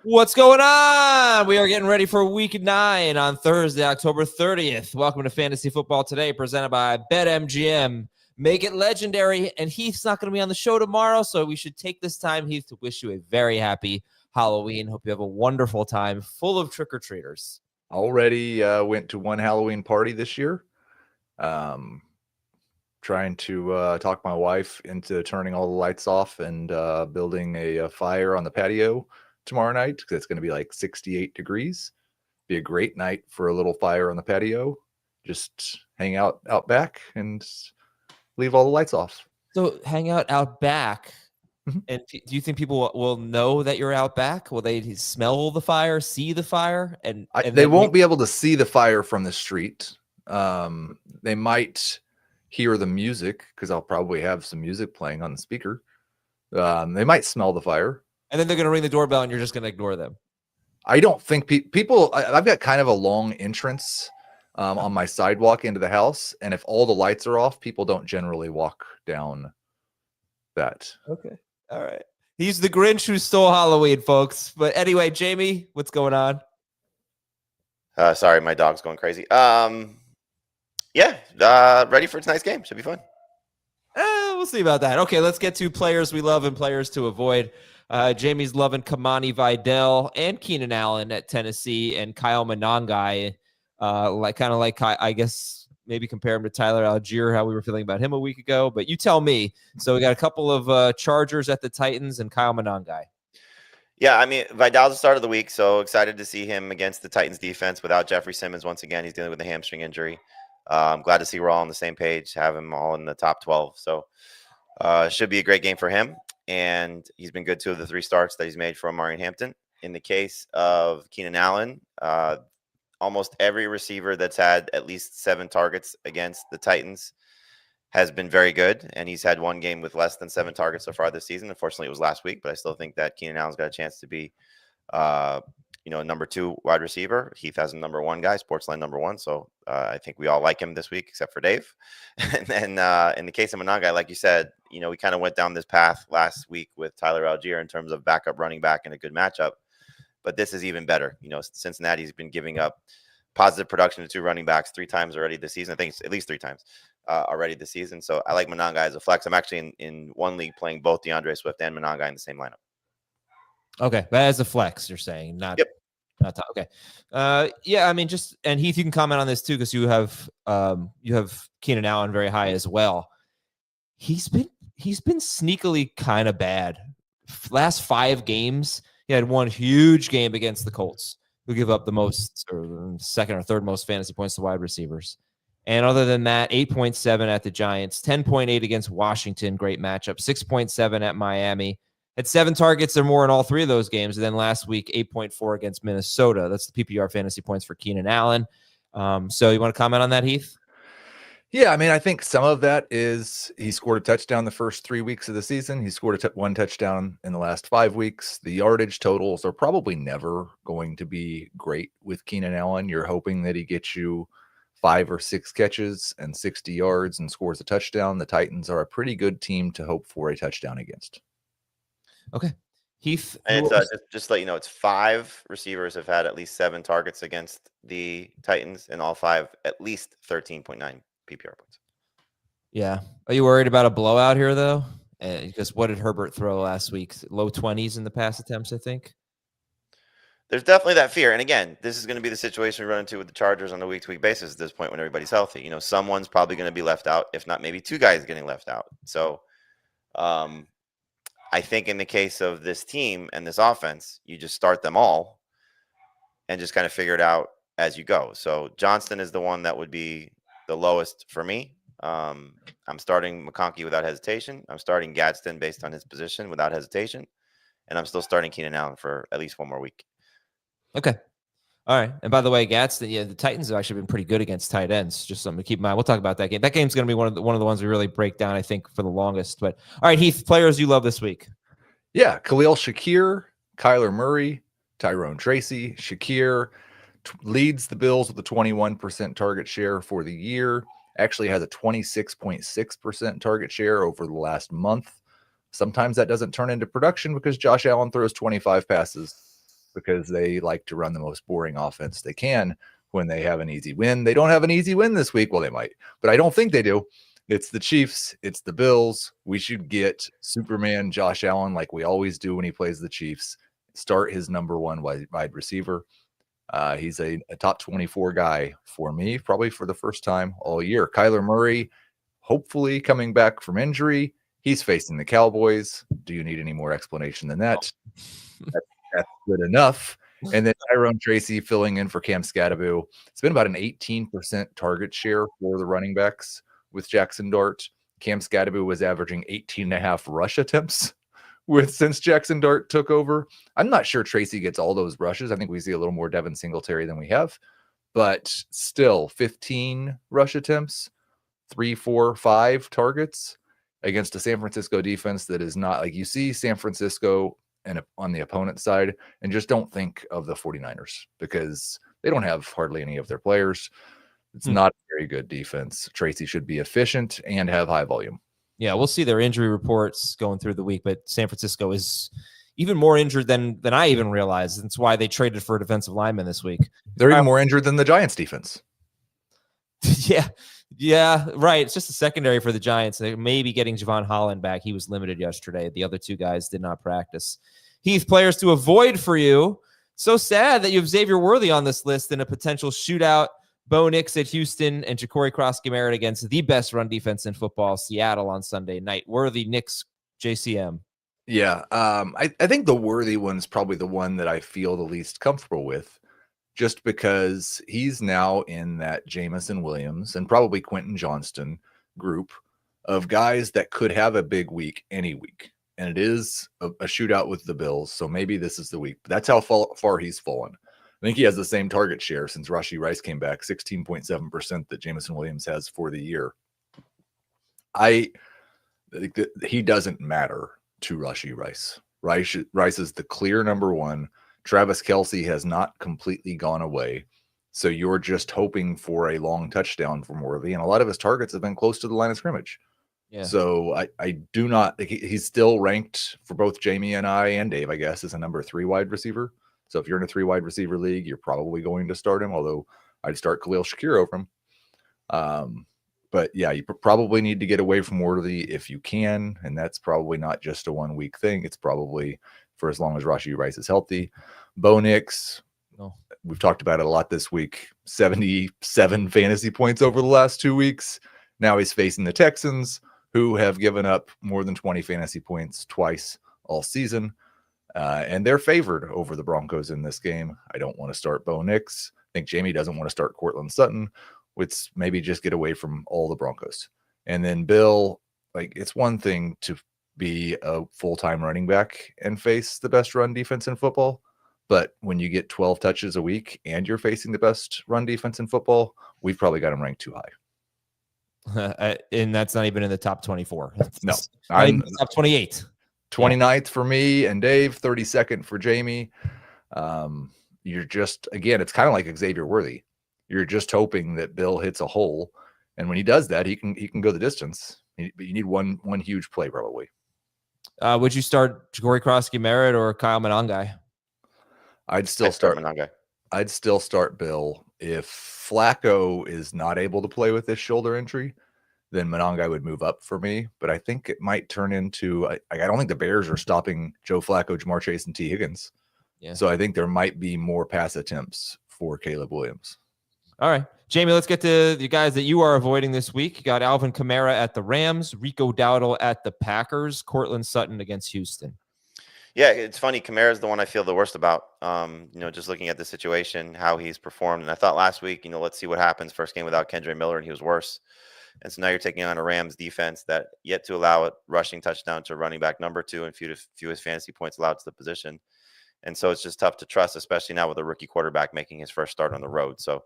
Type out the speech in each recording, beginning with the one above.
What's going on? We are getting ready for week 9 on Thursday, October 30th. Welcome to Fantasy Football Today, presented by BetMGM. Make it legendary. And Heath's not going to be on the show tomorrow, so we should take this time, Heath, to wish you a very happy Halloween. Hope you have a wonderful time full of trick-or-treaters. Already went to one Halloween party this year. Trying to talk my wife into turning all the lights off and building a fire on the patio tomorrow night because it's going to be like 68 degrees. Be a great night for a little fire on the patio. Just hang out back and leave all the lights off. So hang out back. Mm-hmm. And do you think people will know that you're out back? Will they smell the fire, see the fire? And they won't be able to see the fire from the street. They might hear the music because I'll probably have some music playing on the speaker. They might smell the fire. And then they're going to ring the doorbell and you're just going to ignore them. I don't think people, I've got kind of a long entrance on my sidewalk into the house. And if all the lights are off, people don't generally walk down that. Okay. All right. He's the Grinch who stole Halloween, folks. But anyway, Jamey, what's going on? Sorry, my dog's going crazy. Ready for tonight's game. Should be fun. We'll see about that. Okay, let's get to players we love and players to avoid. Jamey's loving Kamani Vidal and Keenan Allen at Tennessee and Kyle Monangai. I guess maybe compare him to Tyler Algier, how we were feeling about him a week ago. But you tell me. So we got a couple of Chargers at the Titans and Kyle Monangai. Yeah, I mean, Vidal's the start of the week, so excited to see him against the Titans defense without Jeffrey Simmons. Once again, he's dealing with a hamstring injury. I'm glad to see we're all on the same page, have him all in the top 12. So should be a great game for him. And he's been good 2 of the 3 starts that he's made for Omari and Hampton. In the case of Keenan Allen, almost every receiver that's had at least 7 targets against the Titans has been very good. And he's had 1 game with less than 7 targets so far this season. Unfortunately, it was last week, but I still think that Keenan Allen's got a chance to be number 2 wide receiver. Heath has a number 1 guy, Sportsline number 1. So I think we all like him this week, except for Dave. And then in the case of Monangai, like you said, we kind of went down this path last week with Tyler Algier in terms of backup running back and a good matchup. But this is even better. Cincinnati's been giving up positive production to 2 running backs 3 times already this season. I think it's at least 3 times already this season. So I like Monangai as a flex. I'm actually in one league playing both DeAndre Swift and Monangai in the same lineup. Okay, that as a flex, you're saying, not. Yep. Okay. I mean, and Heath, you can comment on this too, because you have Keenan Allen very high as well. He's been sneakily kind of bad. Last 5 games, he had 1 huge game against the Colts, who give up the most, or second or third most fantasy points to wide receivers. And other than that, 8.7 at the Giants, 10.8 against Washington, great matchup, 6.7 at Miami. Had 7 targets or more in all 3 of those games. And then last week, 8.4 against Minnesota. That's the PPR fantasy points for Keenan Allen. So you want to comment on that, Heath? Yeah, I mean, I think some of that is he scored a touchdown the first 3 weeks of the season. He scored 1 touchdown in the last 5 weeks. The yardage totals are probably never going to be great with Keenan Allen. You're hoping that he gets you 5 or 6 catches and 60 yards and scores a touchdown. The Titans are a pretty good team to hope for a touchdown against. Okay. Heath. And it's just to let you know, it's 5 receivers have had at least 7 targets against the Titans, and all 5 at least 13.9 PPR points. Yeah. Are you worried about a blowout here, though? Because what did Herbert throw last week? Low 20s in the pass attempts, I think. There's definitely that fear. And again, this is going to be the situation we run into with the Chargers on a week-to-week basis at this point when everybody's healthy. Someone's probably going to be left out, if not maybe 2 guys getting left out. So, I think in the case of this team and this offense, you just start them all and just kind of figure it out as you go. So Johnston is the one that would be the lowest for me. I'm starting McConkey without hesitation. I'm starting Gadsden based on his position without hesitation. And I'm still starting Keenan Allen for at least 1 more week. Okay. All right. And by the way, Gadsden, the Titans have actually been pretty good against tight ends. Just something to keep in mind. We'll talk about that game. That game's going to be one of the ones we really break down, I think, for the longest. But all right, Heath, players you love this week. Yeah, Khalil Shakir, Kyler Murray, Tyrone Tracy. Shakir leads the Bills with a 21% target share for the year. Actually has a 26.6% target share over the last month. Sometimes that doesn't turn into production because Josh Allen throws 25 passes because they like to run the most boring offense they can when they have an easy win. They don't have an easy win this week. Well, they might, but I don't think they do. It's the Chiefs. It's the Bills. We should get Superman Josh Allen like we always do when he plays the Chiefs. Start his number one wide receiver. He's a top 24 guy for me, probably for the first time all year. Kyler Murray, hopefully coming back from injury. He's facing the Cowboys. Do you need any more explanation than that? That's good enough. And then Tyrone Tracy filling in for Cam Scatterbo. It's been about an 18% target share for the running backs with Jackson Dart. Cam Scatterbo was averaging 18.5 rush attempts since Jackson Dart took over. I'm not sure Tracy gets all those rushes. I think we see a little more Devin Singletary than we have, but still 15 rush attempts, 3, 4, 5 targets against a San Francisco defense that is not like you see San Francisco and on the opponent side, and just don't think of the 49ers because they don't have hardly any of their players. It's not a very good defense. Tracy should be efficient and have high volume. Yeah, we'll see their injury reports going through the week, but San Francisco is even more injured than I even realized. That's why they traded for a defensive lineman this week. They're even more injured than the Giants defense. Yeah, right. It's just a secondary for the Giants. They may be getting Javon Holland back. He was limited yesterday. The other two guys did not practice. Heath, players to avoid for you. So sad that you have Xavier Worthy on this list in a potential shootout. Bo Nix at Houston and Ja'Cory Cross-Garrett against the best run defense in football, Seattle, on Sunday night. Worthy, Nix, JCM. Yeah, I think the Worthy one's probably the one that I feel the least comfortable with, just because he's now in that Jamison Williams and probably Quentin Johnston group of guys that could have a big week any week. And it is a shootout with the Bills, so maybe this is the week. But that's how far he's fallen. I think he has the same target share since Rashee Rice came back, 16.7% that Jamison Williams has for the year. I think that he doesn't matter to Rashee Rice. Rice is the clear number one. Travis Kelce has not completely gone away. So you're just hoping for a long touchdown from Worthy. And a lot of his targets have been close to the line of scrimmage. Yeah. So I do not, he's still ranked for both Jamey and I and Dave, I guess, as a number 3 wide receiver. So if you're in a 3 wide receiver league, you're probably going to start him, although I'd start Khalil Shakir over him. But yeah, you probably need to get away from Worthy if you can. And that's probably not just a 1 week thing. It's probably for as long as Rashee Rice is healthy. Bo Nix, we've talked about it a lot this week, 77 fantasy points over the last 2 weeks. Now he's facing the Texans, who have given up more than 20 fantasy points twice all season. And they're favored over the Broncos in this game. I don't want to start Bo Nix. I think Jamey doesn't want to start Courtland Sutton. Let's maybe just get away from all the Broncos. And then Bill, like, it's one thing to be a full-time running back and face the best run defense in football. But when you get 12 touches a week and you're facing the best run defense in football, we've probably got him ranked too high. And that's not even in the top 24. No, I'm top 28. 29th for me and Dave, 32nd for Jamey. You're just, again, it's kind of like Xavier Worthy. You're just hoping that Bill hits a hole. And when he does that, he can go the distance. But you need one huge play probably. Would you start Ja'Cory Cross-Garrett or Kyle Monangai? I'd still start Monangai. I'd still start Bill. If Flacco is not able to play with this shoulder injury, then Monangai would move up for me. But I think it might turn into, I don't think the Bears are stopping Joe Flacco, Jamar Chase, and T. Higgins. Yeah. So I think there might be more pass attempts for Caleb Williams. All right, Jamey, let's get to the guys that you are avoiding this week. You got Alvin Kamara at the Rams, Rico Dowdle at the Packers, Courtland Sutton against Houston. Yeah, it's funny. Kamara's the one I feel the worst about. Just looking at the situation, how he's performed. And I thought last week, let's see what happens. First game without Kendre Miller, and he was worse. And so now you're taking on a Rams defense that yet to allow a rushing touchdown to running back number 2 and fewest fantasy points allowed to the position. And so it's just tough to trust, especially now with a rookie quarterback making his first start on the road. So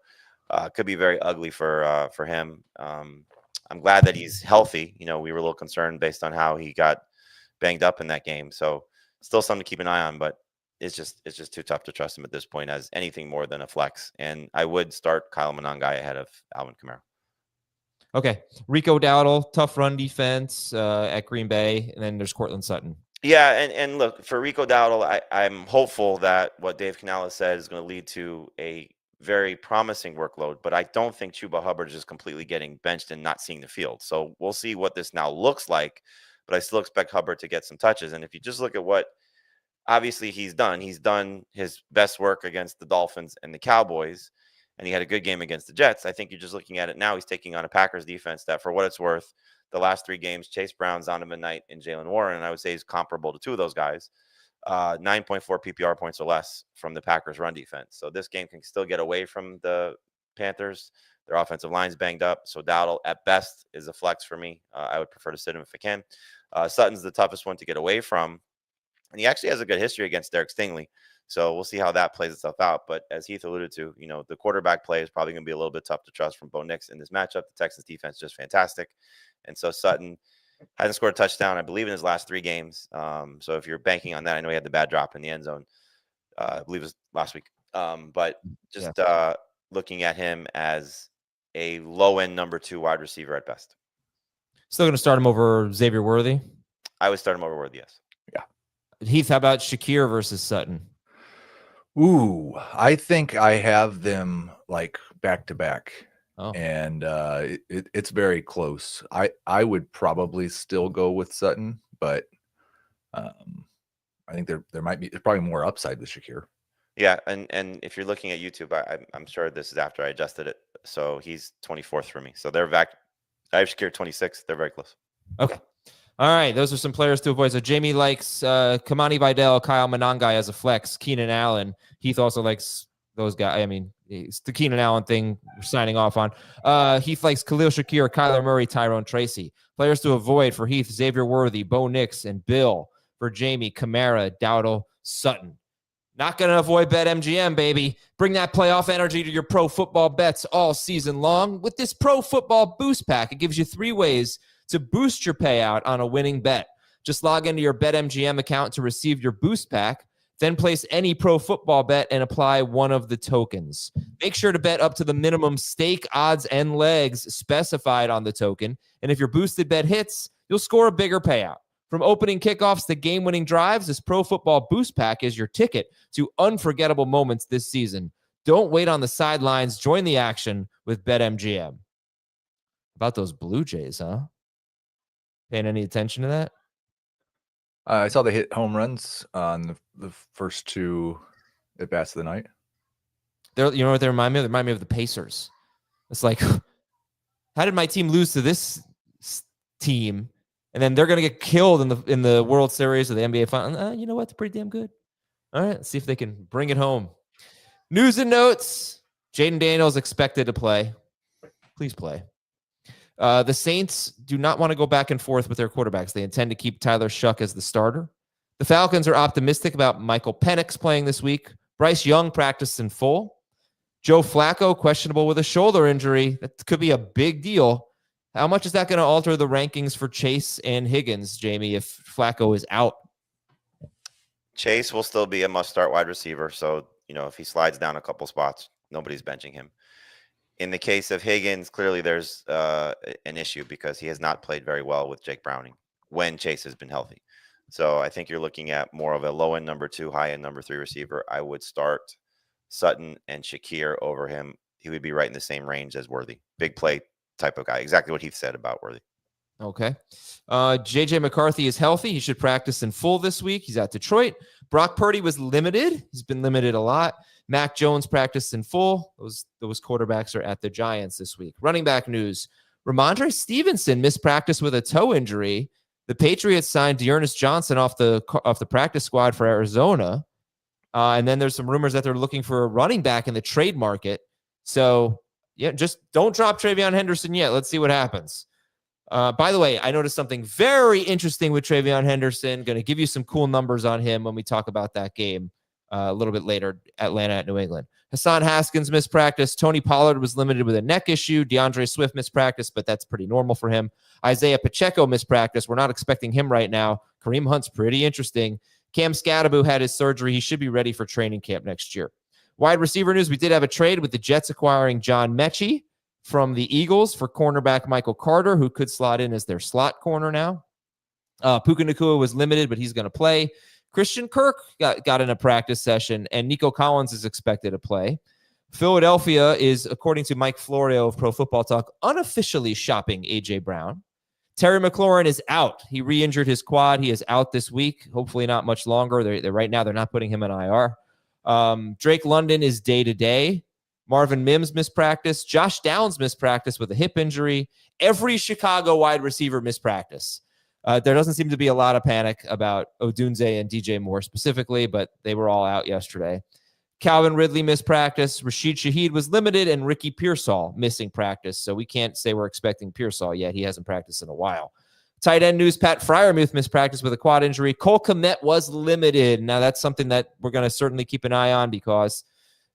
could be very ugly for him. I'm glad that he's healthy. We were a little concerned based on how he got banged up in that game. So still something to keep an eye on, but it's just too tough to trust him at this point as anything more than a flex. And I would start Kyle Monangai ahead of Alvin Kamara. Okay. Rico Dowdle, tough run defense at Green Bay. And then there's Courtland Sutton. Yeah, and look, for Rico Dowdle, I'm hopeful that what Dave Canales said is going to lead to a very promising workload, but I don't think Chuba Hubbard is just completely getting benched and not seeing the field. So we'll see what this now looks like, but I still expect Hubbard to get some touches. And if you just look at what obviously he's done his best work against the Dolphins and the Cowboys, and he had a good game against the Jets. I think you're just looking at it now. He's taking on a Packers defense that, for what it's worth, the last 3 games, Chase Brown, Zonovan Knight, and Jalen Warren, and I would say he's comparable to 2 of those guys. 9.4 PPR points or less from the Packers run defense. So this game can still get away from the Panthers. Their offensive line's banged up. So Dowdle, at best, is a flex for me. I would prefer to sit him if I can. Sutton's the toughest one to get away from. And he actually has a good history against Derek Stingley. So we'll see how that plays itself out. But as Heath alluded to, the quarterback play is probably going to be a little bit tough to trust from Bo Nix in this matchup. The Texans defense is just fantastic. And so Sutton hasn't scored a touchdown, I believe, in his last 3 games. So if you're banking on that, I know he had the bad drop in the end zone. I believe it was last week. But just looking at him as a low-end number 2 wide receiver at best. Still going to start him over Xavier Worthy? I would start him over Worthy, yes. Yeah. Heath, how about Shakir versus Sutton? Ooh, I think I have them like back to back. Oh. And it's very close. I would probably still go with Sutton, but I think there's probably more upside with Shakir. Yeah, and if you're looking at YouTube, I'm sure this is after I adjusted it. So he's 24th for me. So they're back. I have Shakir 26th. They're very close. Okay. All right. Those are some players to avoid. So Jamey likes Kamani Vidal, Kyle Monangai as a flex, Keenan Allen. Heath also likes those guys. I mean, it's the Keenan Allen thing we're signing off on. Heath likes Khalil Shakir, Kyler Murray, Tyrone Tracy. Players to avoid for Heath: Xavier Worthy, Bo Nix, and Bill. For Jamey, Kamara, Dowdle, Sutton. Not going to avoid BetMGM, baby. Bring that playoff energy to your pro football bets all season long with this Pro Football Boost Pack. It gives you 3 ways to boost your payout on a winning bet. Just log into your BetMGM account to receive your Boost Pack. Then place any pro football bet and apply one of the tokens. Make sure to bet up to the minimum stake, odds, and legs specified on the token. And if your boosted bet hits, you'll score a bigger payout. From opening kickoffs to game-winning drives, this Pro Football Boost Pack is your ticket to unforgettable moments this season. Don't wait on the sidelines. Join the action with BetMGM. About those Blue Jays, huh? Paying any attention to that? I saw they hit home runs on the first 2 at-bats of the night. You know what they remind me of? They remind me of the Pacers. It's like, how did my team lose to this team? And then they're going to get killed in the World Series or the NBA Finals. You know what? They're pretty damn good. All right, let's see if they can bring it home. News and notes. Jaden Daniels expected to play. Please play. The Saints do not want to go back and forth with their quarterbacks. They intend to keep Tyler Shuck as the starter. The Falcons are optimistic about Michael Penix playing this week. Bryce Young practiced in full. Joe Flacco questionable with a shoulder injury. That could be a big deal. How much is that going to alter the rankings for Chase and Higgins, Jamey, if Flacco is out? Chase will still be a must-start wide receiver. So, if he slides down a couple spots, nobody's benching him. In the case of Higgins, clearly there's an issue because he has not played very well with Jake Browning when Chase has been healthy. So I think you're looking at more of a low-end number 2, high-end number 3 receiver. I would start Sutton and Shakir over him. He would be right in the same range as Worthy. Big play type of guy. Exactly what Heath said about Worthy. Okay. JJ McCarthy is healthy. He should practice in full this week. He's at Detroit. Brock Purdy was limited. He's been limited a lot. Mac Jones practiced in full. Those quarterbacks are at the Giants this week. Running back news. Ramondre Stevenson missed practice with a toe injury. The Patriots signed Dearness Johnson off the practice squad for Arizona. And then there's some rumors that they're looking for a running back in the trade market. So, yeah, just don't drop TreVeyon Henderson yet. Let's see what happens. By the way, I noticed something very interesting with TreVeyon Henderson. Going to give you some cool numbers on him when we talk about that game a little bit later, Atlanta at New England. Hassan Haskins missed practice. Tony Pollard was limited with a neck issue. DeAndre Swift missed practice, but that's pretty normal for him. Isaiah Pacheco missed practice. We're not expecting him right now. Kareem Hunt's pretty interesting. Cam Scatterbo had his surgery. He should be ready for training camp next year. Wide receiver news, we did have a trade with the Jets acquiring John Mechie from the Eagles for cornerback Michael Carter, who could slot in as their slot corner now. Puka Nacua was limited, but he's going to play. Christian Kirk got in a practice session, and Nico Collins is expected to play. Philadelphia is, according to Mike Florio of Pro Football Talk, unofficially shopping A.J. Brown. Terry McLaurin is out. He re-injured his quad. He is out this week. Hopefully not much longer. They're right now, they're not putting him in IR. Drake London is day-to-day. Marvin Mims missed practice. Josh Downs missed practice with a hip injury. Every Chicago wide receiver missed practice. There doesn't seem to be a lot of panic about Odunze and DJ Moore specifically, but they were all out yesterday. Calvin Ridley missed practice. Rashid Shaheed was limited, and Ricky Pearsall missing practice. So we can't say we're expecting Pearsall yet. He hasn't practiced in a while. Tight end news, Pat Freiermuth missed practice with a quad injury. Cole Kmet was limited. Now, that's something that we're going to certainly keep an eye on, because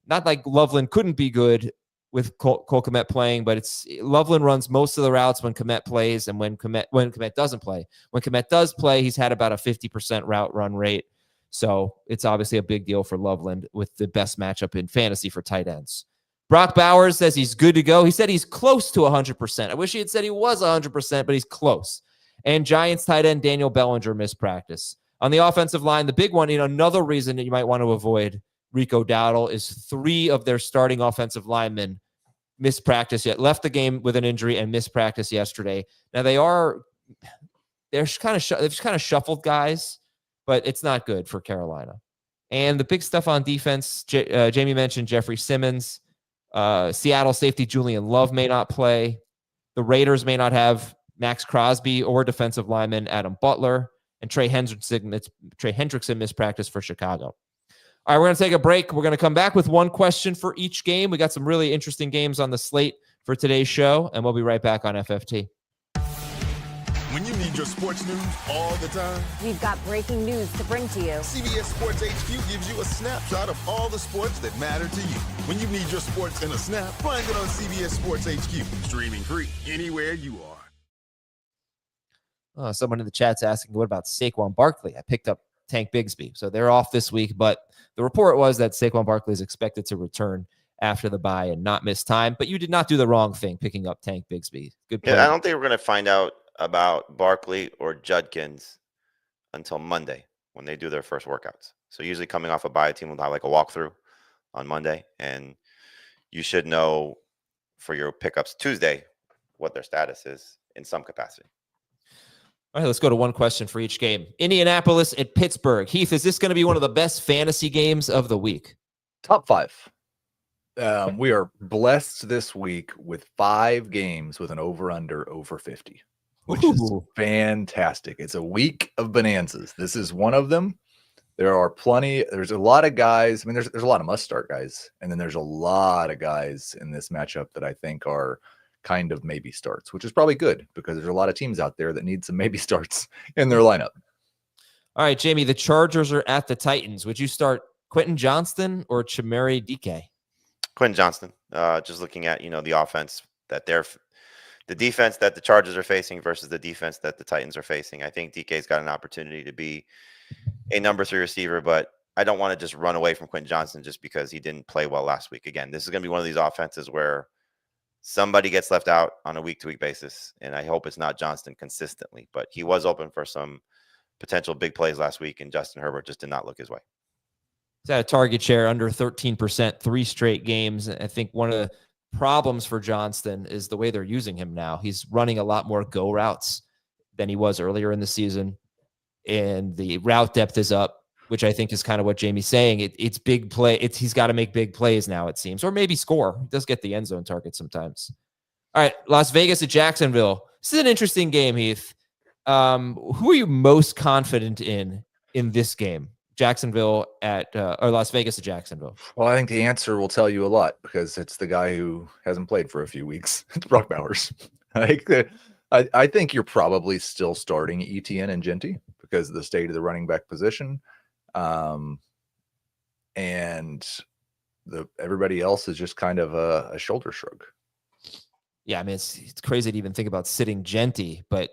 not like Loveland couldn't be good with Cole Kmet playing, but Loveland runs most of the routes when Kmet plays and when Kmet doesn't play. When Kmet does play, he's had about a 50% route run rate. So it's obviously a big deal for Loveland with the best matchup in fantasy for tight ends. Brock Bowers says he's good to go. He said he's close to 100%. I wish he had said he was 100%, but he's close. And Giants tight end Daniel Bellinger missed practice. On the offensive line, the big one, another reason that you might want to avoid Rico Dowdle is 3 of their starting offensive linemen missed practice left the game with an injury and missed practice yesterday. Now they've kind of shuffled guys, but it's not good for Carolina. And the big stuff on defense, Jamey mentioned Jeffrey Simmons. Seattle safety Julian Love may not play. The Raiders may not have Max Crosby or defensive lineman Adam Butler. And Trey Hendrickson missed practice for Chicago. All right, we're going to take a break. We're going to come back with one question for each game. We got some really interesting games on the slate for today's show, and we'll be right back on FFT. When you need your sports news all the time, we've got breaking news to bring to you. CBS Sports HQ gives you a snapshot of all the sports that matter to you. When you need your sports in a snap, find it on CBS Sports HQ, streaming free anywhere you are. Someone in the chat's asking, what about Saquon Barkley? I picked up Tank Bigsby. So they're off this week, but the report was that Saquon Barkley is expected to return after the bye and not miss time. But you did not do the wrong thing picking up Tank Bigsby. Good play. Yeah, I don't think we're going to find out about Barkley or Judkins until Monday when they do their first workouts. So usually coming off a bye, a team will have like a walkthrough on Monday, and you should know for your pickups Tuesday what their status is in some capacity. All right, let's go to one question for each game. Indianapolis at Pittsburgh. Heath, is this going to be one of the best fantasy games of the week? Top 5. We are blessed this week with 5 games with an over-under over 50, which is fantastic. It's a week of bonanzas. This is one of them. There's a lot of guys. I mean, there's a lot of must-start guys, and then there's a lot of guys in this matchup that I think are kind of maybe starts, which is probably good because there's a lot of teams out there that need some maybe starts in their lineup. All right, Jamey, the Chargers are at the Titans. Would you start Quentin Johnston or Chimere Dike? Quentin Johnston, just looking at, the offense that the defense that the Chargers are facing versus the defense that the Titans are facing. I think DK's got an opportunity to be a number 3 receiver, but I don't want to just run away from Quentin Johnston just because he didn't play well last week. Again, this is going to be one of these offenses where somebody gets left out on a week-to-week basis, and I hope it's not Johnston consistently, but he was open for some potential big plays last week, and Justin Herbert just did not look his way. He's had a target share under 13%, 3 straight games. I think one of the problems for Johnston is the way they're using him now. He's running a lot more go routes than he was earlier in the season, and the route depth is up, which I think is kind of what Jamey's saying. It's big play. He's got to make big plays now, it seems, or maybe score. He does get the end zone target sometimes. All right, Las Vegas at Jacksonville. This is an interesting game, Heath. Who are you most confident in this game? Jacksonville or Las Vegas at Jacksonville? Well, I think the answer will tell you a lot because it's the guy who hasn't played for a few weeks. It's Brock Bowers. I think you're probably still starting Etienne and Genty because of the state of the running back position. And everybody else is just kind of a shoulder shrug. Yeah, I mean, it's crazy to even think about sitting Genty, but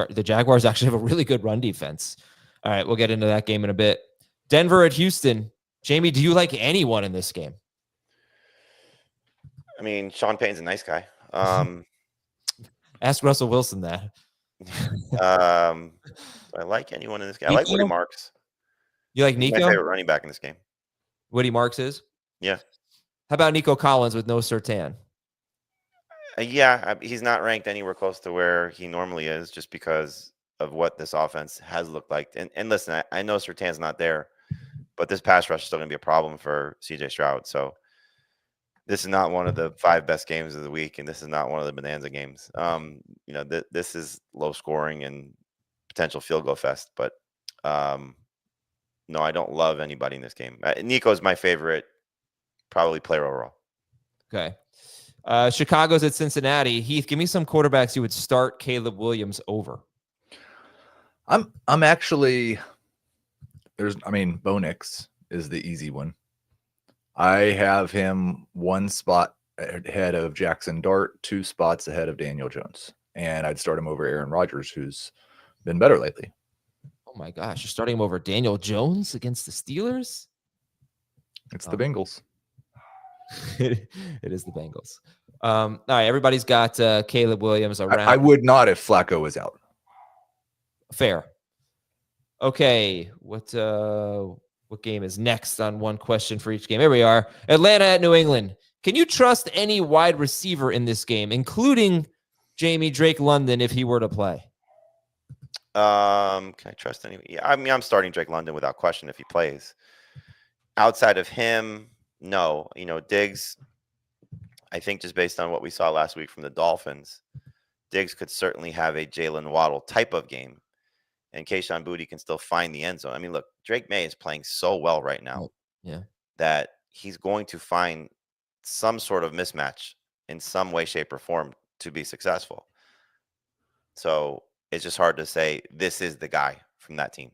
the Jaguars actually have a really good run defense. All right, we'll get into that game in a bit. Denver at Houston. Jamey, do you like anyone in this game? I mean, Sean Payne's a nice guy. Ask Russell Wilson that. I like anyone in this game. I like Woody Nico? Marks. You like He's my Nico? favorite running back in this game. Woody Marks is? Yeah. How about Nico Collins with no Surtain? He's not ranked anywhere close to where he normally is just because of what this offense has looked like. And listen, I know Surtain's not there, but this pass rush is still going to be a problem for CJ Stroud. So this is not one of the 5 best games of the week, and this is not one of the bonanza games. This is low scoring and potential field goal fest. But no, I don't love anybody in this game. Nico's my favorite, probably player overall. Okay. Chicago's at Cincinnati. Heath, give me some quarterbacks you would start Caleb Williams over. I'm actually Bo Nix is the easy one. I have him 1 spot ahead of Jackson Dart, 2 spots ahead of Daniel Jones, and I'd start him over Aaron Rodgers, who's been better lately. Oh my gosh, you're starting him over Daniel Jones against the Steelers? It's the Bengals. It is the Bengals. All right, everybody's got Caleb Williams around. I would not if Flacco was out. Fair. Okay, what game is next on one question for each game? Here we are. Atlanta at New England. Can you trust any wide receiver in this game, including Jamey Drake London if he were to play? Can I trust any? Yeah, I'm starting Drake London without question if he plays. Outside of him, no. Diggs, I think just based on what we saw last week from the Dolphins, Diggs could certainly have a Jalen Waddle type of game, and Kayshon Boutte can still find the end zone. I mean, look, Drake May is playing so well right now that he's going to find some sort of mismatch in some way, shape, or form to be successful. So it's just hard to say this is the guy from that team.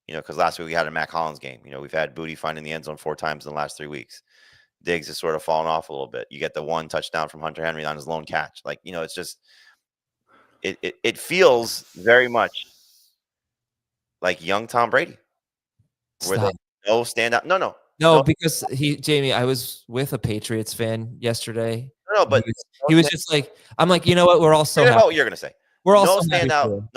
Because last week we had a Mac Hollins game. We've had Boutte finding the end zone 4 times in the last 3 weeks. Diggs has sort of fallen off a little bit. You get the 1 touchdown from Hunter Henry on his lone catch. It's just it feels very much like young Tom Brady. Where there's no standout. No, because Jamey, I was with a Patriots fan yesterday. No, but he was just like, I'm like, you know what? We're all so happy. About what you're gonna say. We're all no so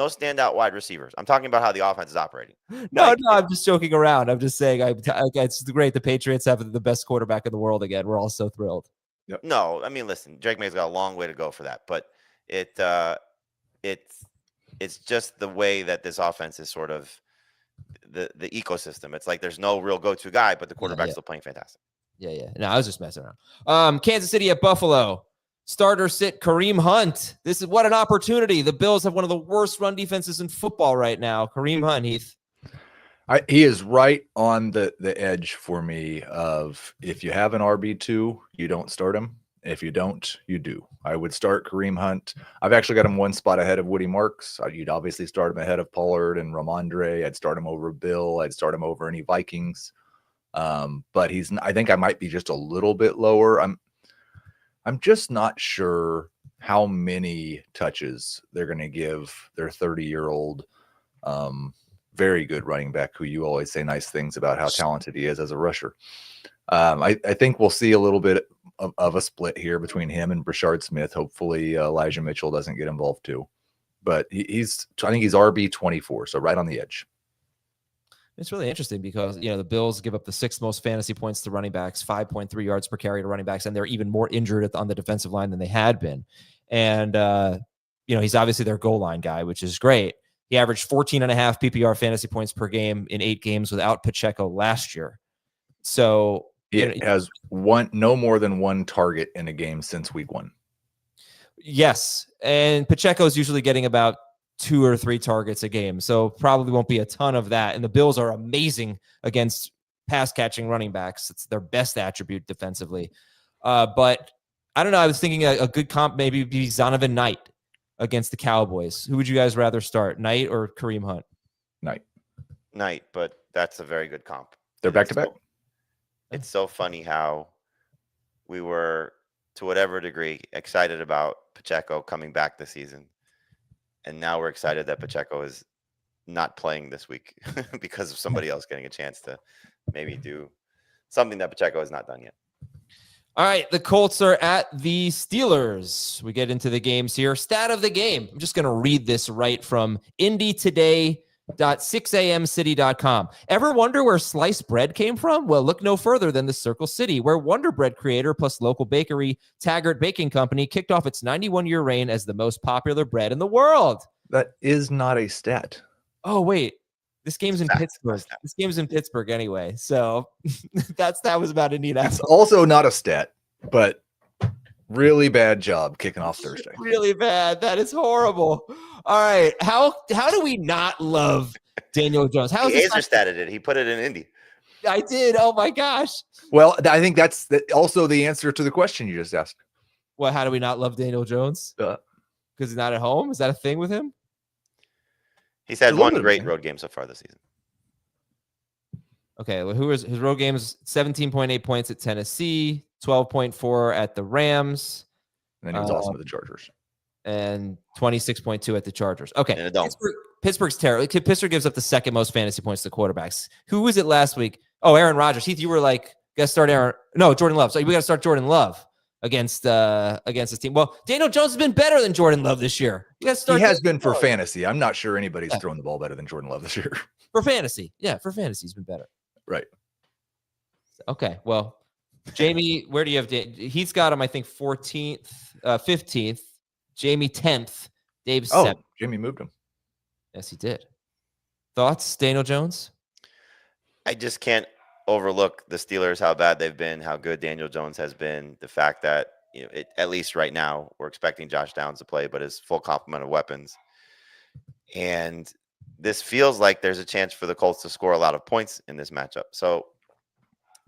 standout wide receivers. I'm talking about how the offense is operating. No, I'm just joking around. I'm just saying, it's great. The Patriots have the best quarterback in the world again. We're all so thrilled. Yep. No, I mean, listen, Drake May's got a long way to go for that, but it's just the way that this offense is sort of the ecosystem. It's like there's no real go-to guy, but the quarterback's still playing fantastic. Yeah. No, I was just messing around. Kansas City at Buffalo. Starter sit Kareem Hunt. This is what an opportunity. The Bills have one of the worst run defenses in football right now. Kareem Hunt, Heath. He is right on the edge for me of if you have an RB2, you don't start him. If you don't, you do. I would start Kareem Hunt. I've actually got him 1 spot ahead of Woody Marks. You'd obviously start him ahead of Pollard and Ramondre. I'd start him over Bill. I'd start him over any Vikings. But I think I might be just a little bit lower. I'm just not sure how many touches they're going to give their 30-year-old very good running back who you always say nice things about how talented he is as a rusher. I think we'll see a little bit of a split here between him and Brashard Smith. Hopefully Elijah Mitchell doesn't get involved too. But I think he's RB 24, so right on the edge. It's really interesting because, the Bills give up the 6th most fantasy points to running backs, 5.3 yards per carry to running backs, and they're even more injured on the defensive line than they had been. And, he's obviously their goal line guy, which is great. He averaged 14.5 PPR fantasy points per game in 8 games without Pacheco last year. So he has no more than 1 target in a game since week 1. Yes. And Pacheco is usually getting about 2 or 3 targets a game. So probably won't be a ton of that. And the Bills are amazing against pass catching running backs. It's their best attribute defensively. But I don't know. I was thinking a good comp maybe be Zonovan Knight against the Cowboys. Who would you guys rather start, Knight or Kareem Hunt? Knight, but that's a very good comp. They're back to back. It's so funny how we were, to whatever degree, excited about Pacheco coming back this season. And now we're excited that Pacheco is not playing this week because of somebody else getting a chance to maybe do something that Pacheco has not done yet. All right, the Colts are at the Steelers. We get into the games here. Stat of the game. I'm just going to read this right from indytoday.6amcity.com. Ever wonder where sliced bread came from? Well, look no further than the Circle City, where Wonder Bread creator plus local bakery Taggart Baking Company kicked off its 91-year reign as the most popular bread in the world. That is not a stat. Oh, wait. This game's in Fact. Pittsburgh. This game's in Pittsburgh anyway. So that was about Indianapolis. It's also not a stat, but really bad job kicking off Thursday. Really bad. That is horrible. All right. How do we not love Daniel Jones? How is He this Azer statted it. He put it in Indy. I did. Oh my gosh. Well, I think that's also the answer to the question you just asked. Well, how do we not love Daniel Jones? Because he's not at home? Is that a thing with him? He's had It's a little one bit of a great thing. road game so far this season. Okay. Well, who is his road games? 17.8 points at Tennessee, 12.4 at the Rams, And then he was also with the Chargers. and 26.2 at the Chargers. Okay. In a dome. Pittsburgh's terrible. Pittsburgh gives up the second most fantasy points to quarterbacks. Who was it last week? Oh, Aaron Rodgers. Heath, you were like, got to start Jordan Love. So we got to start Jordan Love against this team. Well, Daniel Jones has been better than Jordan Love this year. You got to start. He has been for Love. fantasy. I'm not sure anybody's thrown the ball better than Jordan Love this year. For fantasy. Yeah, for fantasy, he's been better. Right. Okay, well, Jamey, where do you have He's got him, I think, 14th, 15th. Jamey, 10th. Dave, 7th. Jamey moved him. Yes, he did. Thoughts, Daniel Jones? I just can't overlook the Steelers, how bad they've been, how good Daniel Jones has been. The fact that, at least right now, we're expecting Josh Downs to play, but his full complement of weapons. And this feels like there's a chance for the Colts to score a lot of points in this matchup. So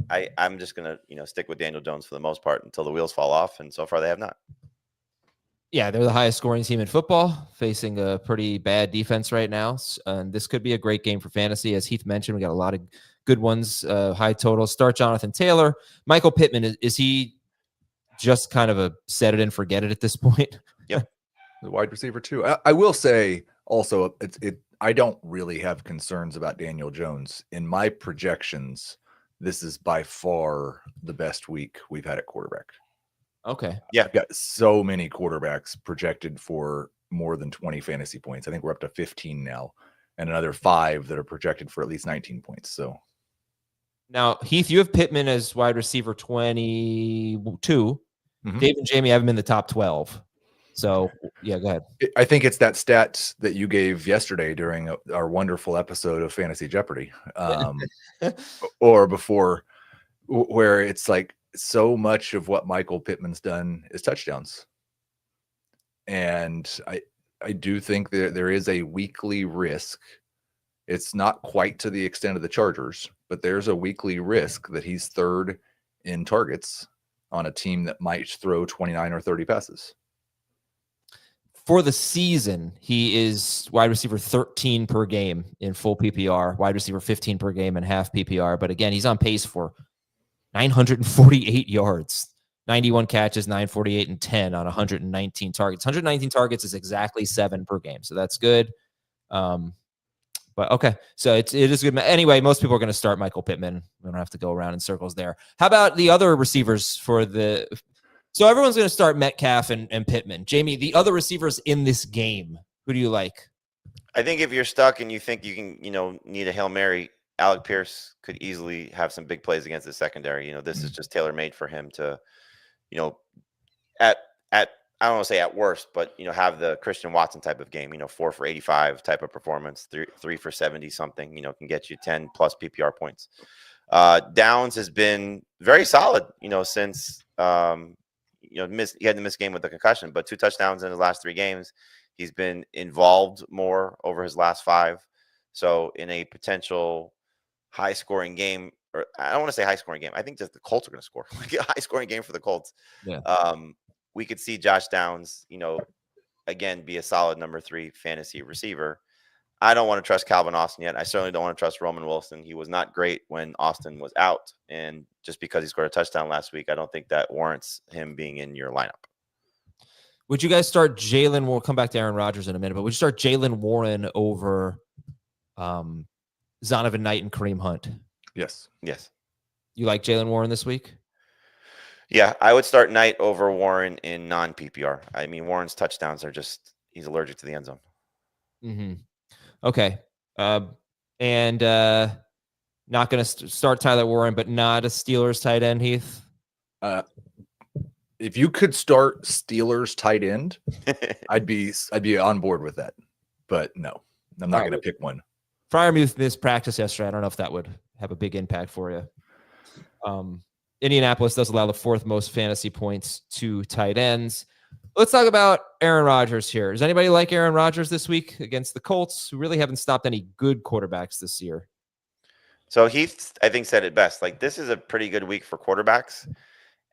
I'm just going to, stick with Daniel Jones for the most part until the wheels fall off. And so far they have not. Yeah, they're the highest scoring team in football, facing a pretty bad defense right now. And this could be a great game for fantasy. As Heath mentioned, we got a lot of good ones, high totals. Start Jonathan Taylor. Michael Pittman, is he just kind of a set it and forget it at this point? Yep. The wide receiver too. I will say also, I don't really have concerns about Daniel Jones. In my projections, this is by far the best week we've had at quarterback. Okay. Yeah. I've got so many quarterbacks projected for more than 20 fantasy points. I think we're up to 15 now, and another 5 that are projected for at least 19 points. So now, Heath, you have Pittman as wide receiver 22. Mhm. Dave and Jamey have him in the top 12. So, yeah, go ahead. I think it's that stat that you gave yesterday during our wonderful episode of Fantasy Jeopardy, or before, where it's like so much of what Michael Pittman's done is touchdowns. And I do think that there is a weekly risk. It's not quite to the extent of the Chargers, but there's a weekly risk that he's third in targets on a team that might throw 29 or 30 passes. For the season, he is wide receiver 13 per game in full PPR, wide receiver 15 per game in half PPR. But again, he's on pace for 948 yards, 91 catches, 948 and 10 on 119 targets. 119 targets is exactly 7 per game. So that's good. But okay, so it is good. Anyway, most people are going to start Michael Pittman. We don't have to go around in circles there. How about the other receivers for the... So everyone's going to start Metcalf and Pittman. Jamey, the other receivers in this game, who do you like? I think if you're stuck and you think you can, need a Hail Mary, Alec Pierce could easily have some big plays against the secondary. This is just tailor-made for him to, at I don't want to say at worst, but have the Christian Watson type of game, 4 for 85 type of performance, 3 for 70 something, can get you 10 plus PPR points. Downs has been very solid, since he had to miss game with the concussion, but 2 touchdowns in his last 3 games. He's been involved more over his last 5. So in a potential high scoring game, or I don't want to say high scoring game, I think just the Colts are going to score like a high scoring game for the Colts. Yeah. We could see Josh Downs, again, be a solid number 3 fantasy receiver. I don't want to trust Calvin Austin yet. I certainly don't want to trust Roman Wilson. He was not great when Austin was out. And just because he scored a touchdown last week, I don't think that warrants him being in your lineup. Would you guys start Jalen? We'll come back to Aaron Rodgers in a minute, but would you start Jalen Warren over Zonovan Knight and Kareem Hunt? Yes. Yes. You like Jalen Warren this week? Yeah, I would start Knight over Warren in non-PPR. I mean, Warren's touchdowns are he's allergic to the end zone. Mm-hmm. Okay. And not going to start Tyler Warren, but not a Steelers tight end, Heath? If you could start Steelers tight end, I'd be on board with that. But no, I'm not going to pick one. Freiermuth missed practice yesterday. I don't know if that would have a big impact for you. Indianapolis does allow the 4th most fantasy points to tight ends. Let's talk about Aaron Rodgers here. Does anybody like Aaron Rodgers this week against the Colts, who really haven't stopped any good quarterbacks this year? So Heath, I think, said it best. Like, this is a pretty good week for quarterbacks.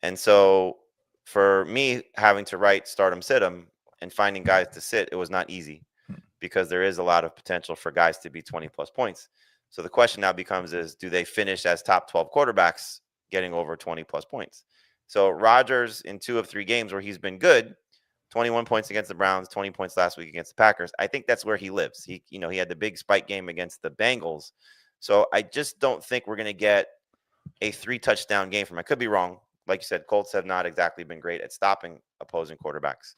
And so for me, having to start him, sit him, and finding guys to sit, it was not easy because there is a lot of potential for guys to be 20-plus points. So the question now becomes do they finish as top 12 quarterbacks getting over 20-plus points? So Rodgers, in 2 of 3 games where he's been good, 21 points against the Browns, 20 points last week against the Packers. I think that's where he lives. He had the big spike game against the Bengals. So I just don't think we're going to get a 3-touchdown game from him. I could be wrong. Like you said, Colts have not exactly been great at stopping opposing quarterbacks.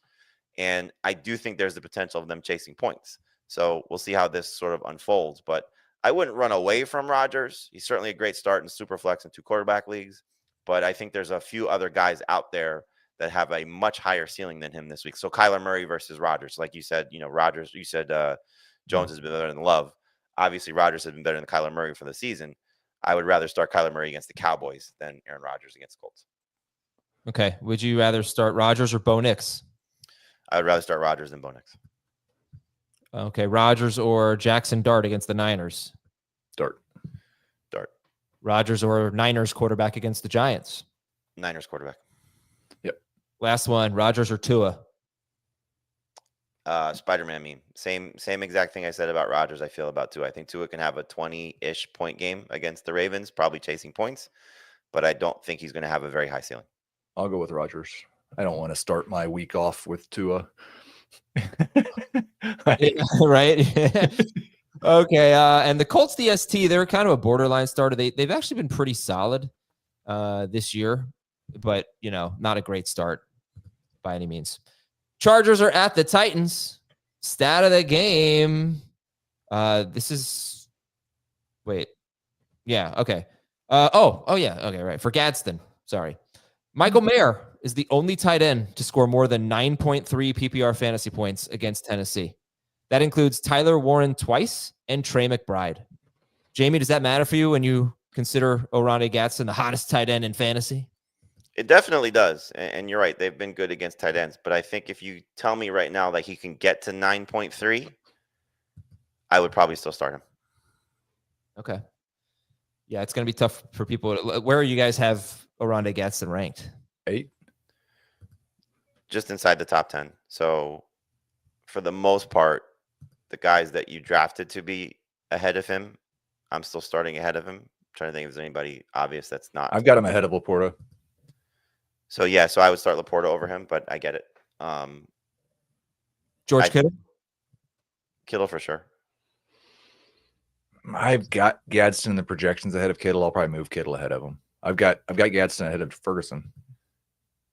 And I do think there's the potential of them chasing points. So we'll see how this sort of unfolds. But I wouldn't run away from Rodgers. He's certainly a great start in Superflex and 2 quarterback leagues. But I think there's a few other guys out there that have a much higher ceiling than him this week. So Kyler Murray versus Rodgers. Like you said, Rodgers, you said Jones has been better than Love. Obviously, Rodgers has been better than Kyler Murray for the season. I would rather start Kyler Murray against the Cowboys than Aaron Rodgers against the Colts. Okay. Would you rather start Rodgers or Bo Nix? I would rather start Rodgers than Bo Nix. Okay. Rodgers or Jackson Dart against the Niners? Dart. Rodgers or Niners quarterback against the Giants? Niners quarterback. Yep. Last one, Rodgers or Tua? Spider-Man meme. Same exact thing I said about Rodgers, I feel about Tua. I think Tua can have a 20-ish point game against the Ravens, probably chasing points, but I don't think he's going to have a very high ceiling. I'll go with Rodgers. I don't want to start my week off with Tua. Right? Okay. And the Colts DST, they're kind of a borderline starter. They've actually been pretty solid this year, but, not a great start by any means. Chargers are at the Titans. Stat of the game. Yeah. Okay. Yeah. Okay. Right. For Gadsden. Sorry. Michael Mayer is the only tight end to score more than 9.3 PPR fantasy points against Tennessee. That includes Tyler Warren twice and Trey McBride. Jamey, does that matter for you when you consider Oronde Gadsden the hottest tight end in fantasy? It definitely does. And you're right. They've been good against tight ends. But I think if you tell me right now that he can get to 9.3, I would probably still start him. Okay. Yeah, it's going to be tough for people. Where you guys have Oronde Gadsden ranked? 8. Just inside the top 10. So for the most part, the guys that you drafted to be ahead of him, I'm still starting ahead of him. I'm trying to think if there's anybody obvious that's not. I've got him ahead of Laporta. So I would start Laporta over him, but I get it. George Kittle? Kittle for sure. I've got Gadsden in the projections ahead of Kittle. I'll probably move Kittle ahead of him. I've got Gadsden ahead of Ferguson.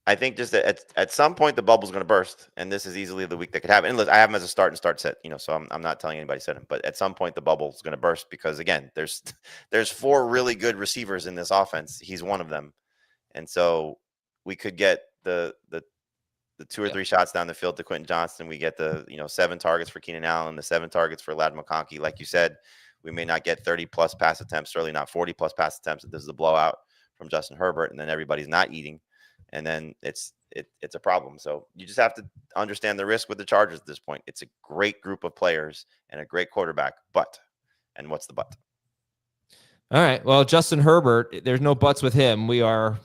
I think just that at some point the bubble's going to burst, and this is easily the week that could happen. And look, I have him as a start sit, so I'm not telling anybody to sit him, but at some point the bubble's going to burst because again, there's 4 really good receivers in this offense. He's one of them, and so we could get the 2 or 3 shots down the field to Quentin Johnston. We get the 7 targets for Keenan Allen, the 7 targets for Ladd McConkey. Like you said, we may not get 30+ pass attempts, certainly not 40+ pass attempts. This is a blowout from Justin Herbert, and then everybody's not eating. And then it's a problem. So you just have to understand the risk with the Chargers at this point. It's a great group of players and a great quarterback, and what's the but? All right. Well, Justin Herbert, there's no buts with him. We are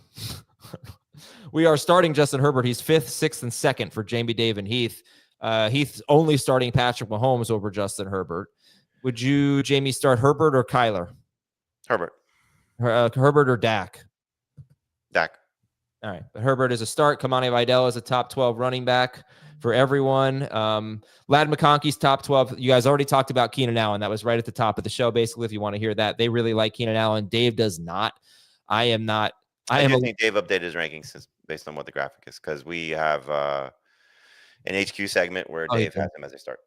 starting Justin Herbert. He's 5th, 6th, and 2nd for Jamey, Dave, and Heath. Heath's only starting Patrick Mahomes over Justin Herbert. Would you, Jamey, start Herbert or Kyler? Herbert. Herbert or Dak? Dak. All right. But Herbert is a start. Kamani Vidal is a top 12 running back for everyone. Ladd McConkey's top 12. You guys already talked about Keenan Allen. That was right at the top of the show, basically, if you want to hear that. They really like Keenan Allen. Dave does not. I am not I do think Dave updated his rankings based on what the graphic is, because we have an HQ segment where Dave has him as a start.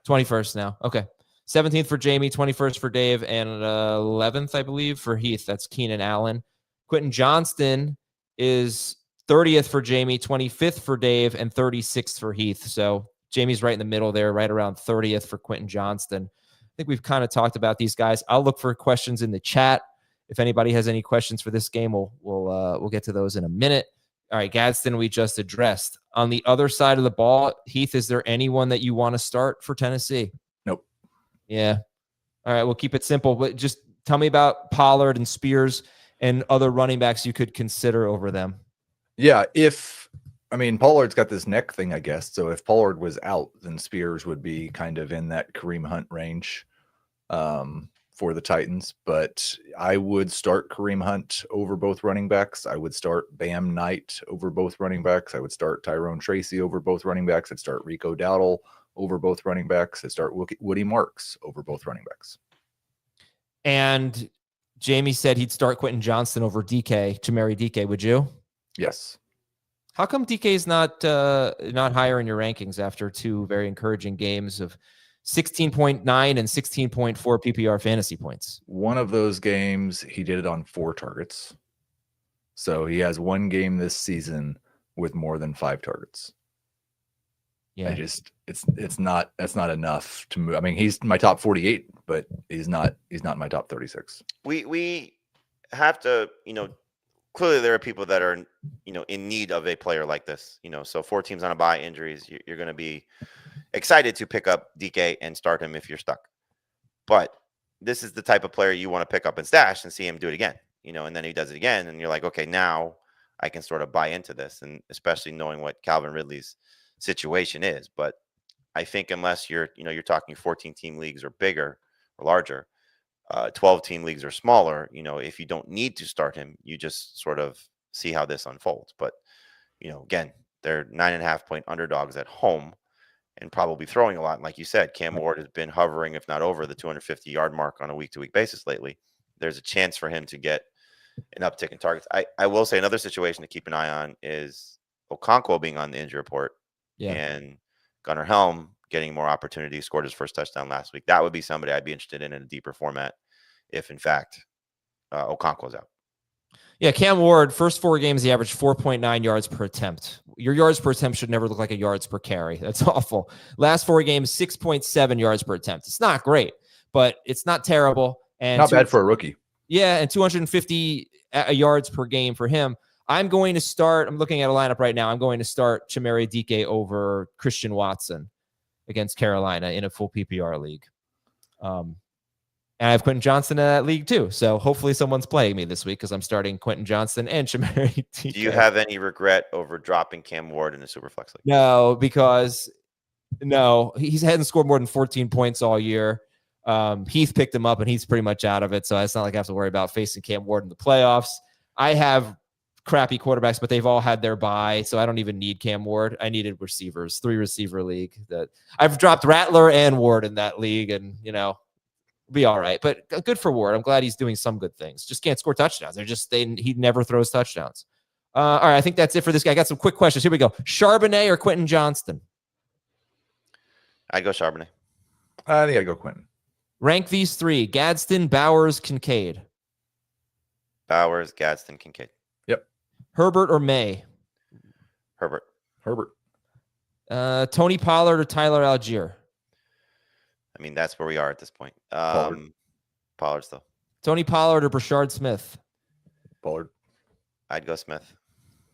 21st now. Okay. 17th for Jamey, 21st for Dave, and 11th, I believe, for Heath. That's Keenan Allen. Quentin Johnston is 30th for Jamey, 25th for Dave, and 36th for Heath. So Jamey's right in the middle there, right around 30th for Quentin Johnston. I think we've kind of talked about these guys. I'll look for questions in the chat. If anybody has any questions for this game, we'll get to those in a minute. All right, Gadsden, we just addressed. On the other side of the ball, Heath, is there anyone that you want to start for Tennessee? Nope. Yeah. All right, we'll keep it simple. But just tell me about Pollard and Spears and other running backs you could consider over them. Yeah, Pollard's got this neck thing, I guess. So if Pollard was out, then Spears would be kind of in that Kareem Hunt range for the Titans. But I would start Kareem Hunt over both running backs. I would start Bam Knight over both running backs. I would start Tyrone Tracy over both running backs. I'd start Rico Dowdle over both running backs. I'd start Woody Marks over both running backs. And Jamey said he'd start Quentin Johnston over DK, Jamey DK. Would you? Yes. How come DK is not higher in your rankings after two very encouraging games of 16.9 and 16.4 PPR fantasy points? One of those games, he did it on 4 targets. So he has one game this season with more than 5 targets. Yeah. That's not enough to move. I mean, he's my top 48, but he's not my top 36. We have to, clearly there are people that are, in need of a player like this, so 4 teams on a bye, injuries, you're going to be excited to pick up DK and start him if you're stuck. But this is the type of player you want to pick up and stash and see him do it again, and then he does it again. And you're like, okay, now I can sort of buy into this. And especially knowing what Calvin Ridley's situation is. But I think unless you're talking 14-team leagues or bigger or larger, 12-team leagues or smaller, if you don't need to start him, you just sort of see how this unfolds. But, again, they're 9.5-point underdogs at home and probably throwing a lot. And like you said, Cam Ward has been hovering, if not over, the 250-yard mark on a week-to-week basis lately. There's a chance for him to get an uptick in targets. I will say another situation to keep an eye on is Okonkwo being on the injury report. Yeah. And Gunnar Helm getting more opportunity, scored his first touchdown last week. That would be somebody I'd be interested in a deeper format if, in fact, Okonkwo's out. Yeah, Cam Ward, first 4 games, he averaged 4.9 yards per attempt. Your yards per attempt should never look like a yards per carry. That's awful. Last 4 games, 6.7 yards per attempt. It's not great, but it's not terrible. And not bad for a rookie. Yeah, and 250 yards per game for him. I'm going to start, I'm looking at a lineup right now. I'm going to start Jamey DK over Christian Watson against Carolina in a full PPR league. And I have Quentin Johnston in that league too. So hopefully someone's playing me this week because I'm starting Quentin Johnston and Jamey DK. Do you have any regret over dropping Cam Ward in a Superflex league? No, because he hasn't scored more than 14 points all year. Heath picked him up and he's pretty much out of it. So it's not like I have to worry about facing Cam Ward in the playoffs. I have crappy quarterbacks, but they've all had their bye, so I don't even need Cam Ward. I needed receivers, 3-receiver league. That I've dropped Rattler and Ward in that league, and be all right. But good for Ward. I'm glad he's doing some good things. Just can't score touchdowns. He never throws touchdowns. All right, I think that's it for this guy. I got some quick questions. Here we go. Charbonnet or Quentin Johnston? I'd go Charbonnet. I think I'd go Quentin. Rank these 3: Gadsden, Bowers, Kincaid. Bowers, Gadsden, Kincaid. Yep. Herbert or May? Herbert. Tony Pollard or Tyler Algier? I mean, that's where we are at this point. Pollard still. Tony Pollard or Brashard Smith? Pollard. I'd go Smith.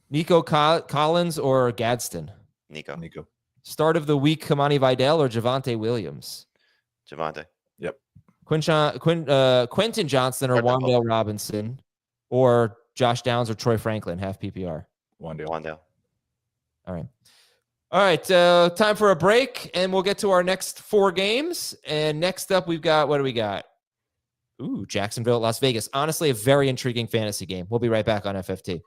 Nico Collins or Gadsden? Nico. Start of the week, Kamani Vidal or Javonte Williams? Javonte. Yep. Quentin Johnston or Wan'Dale Robinson, or Josh Downs or Troy Franklin, half PPR? Wan'Dale. All right. Time for a break, and we'll get to our next 4 games. And next up, we've got, what do we got? Ooh, Jacksonville at Las Vegas. Honestly, a very intriguing fantasy game. We'll be right back on FFT.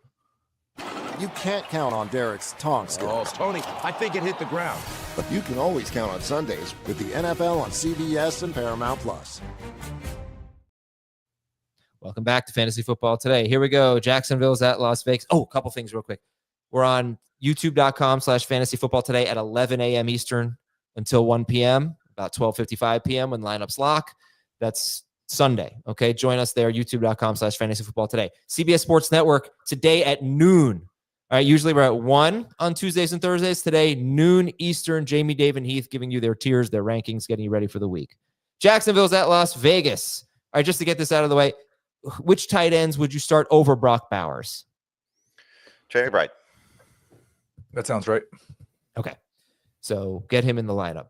You can't count on Derek's tongue skills. Oh, Tony, I think it hit the ground. But you can always count on Sundays with the NFL on CBS and Paramount+. Welcome back to Fantasy Football Today. Here we go. Jacksonville's at Las Vegas. Oh, a couple things real quick. We're on youtube.com/Fantasy Football Today at 11 a.m. Eastern until 1 p.m., about 12:55 p.m. when lineups lock. That's Sunday. Okay. Join us there, youtube.com/Fantasy Football Today. CBS Sports Network today at noon. All right. Usually we're at 1 on Tuesdays and Thursdays. Today, noon Eastern. Jamey, Dave, and Heath giving you their tiers, their rankings, getting you ready for the week. Jacksonville's at Las Vegas. All right. Just to get this out of the way, which tight ends would you start over Brock Bowers? Trey McBride. That sounds right. Okay. So get him in the lineup.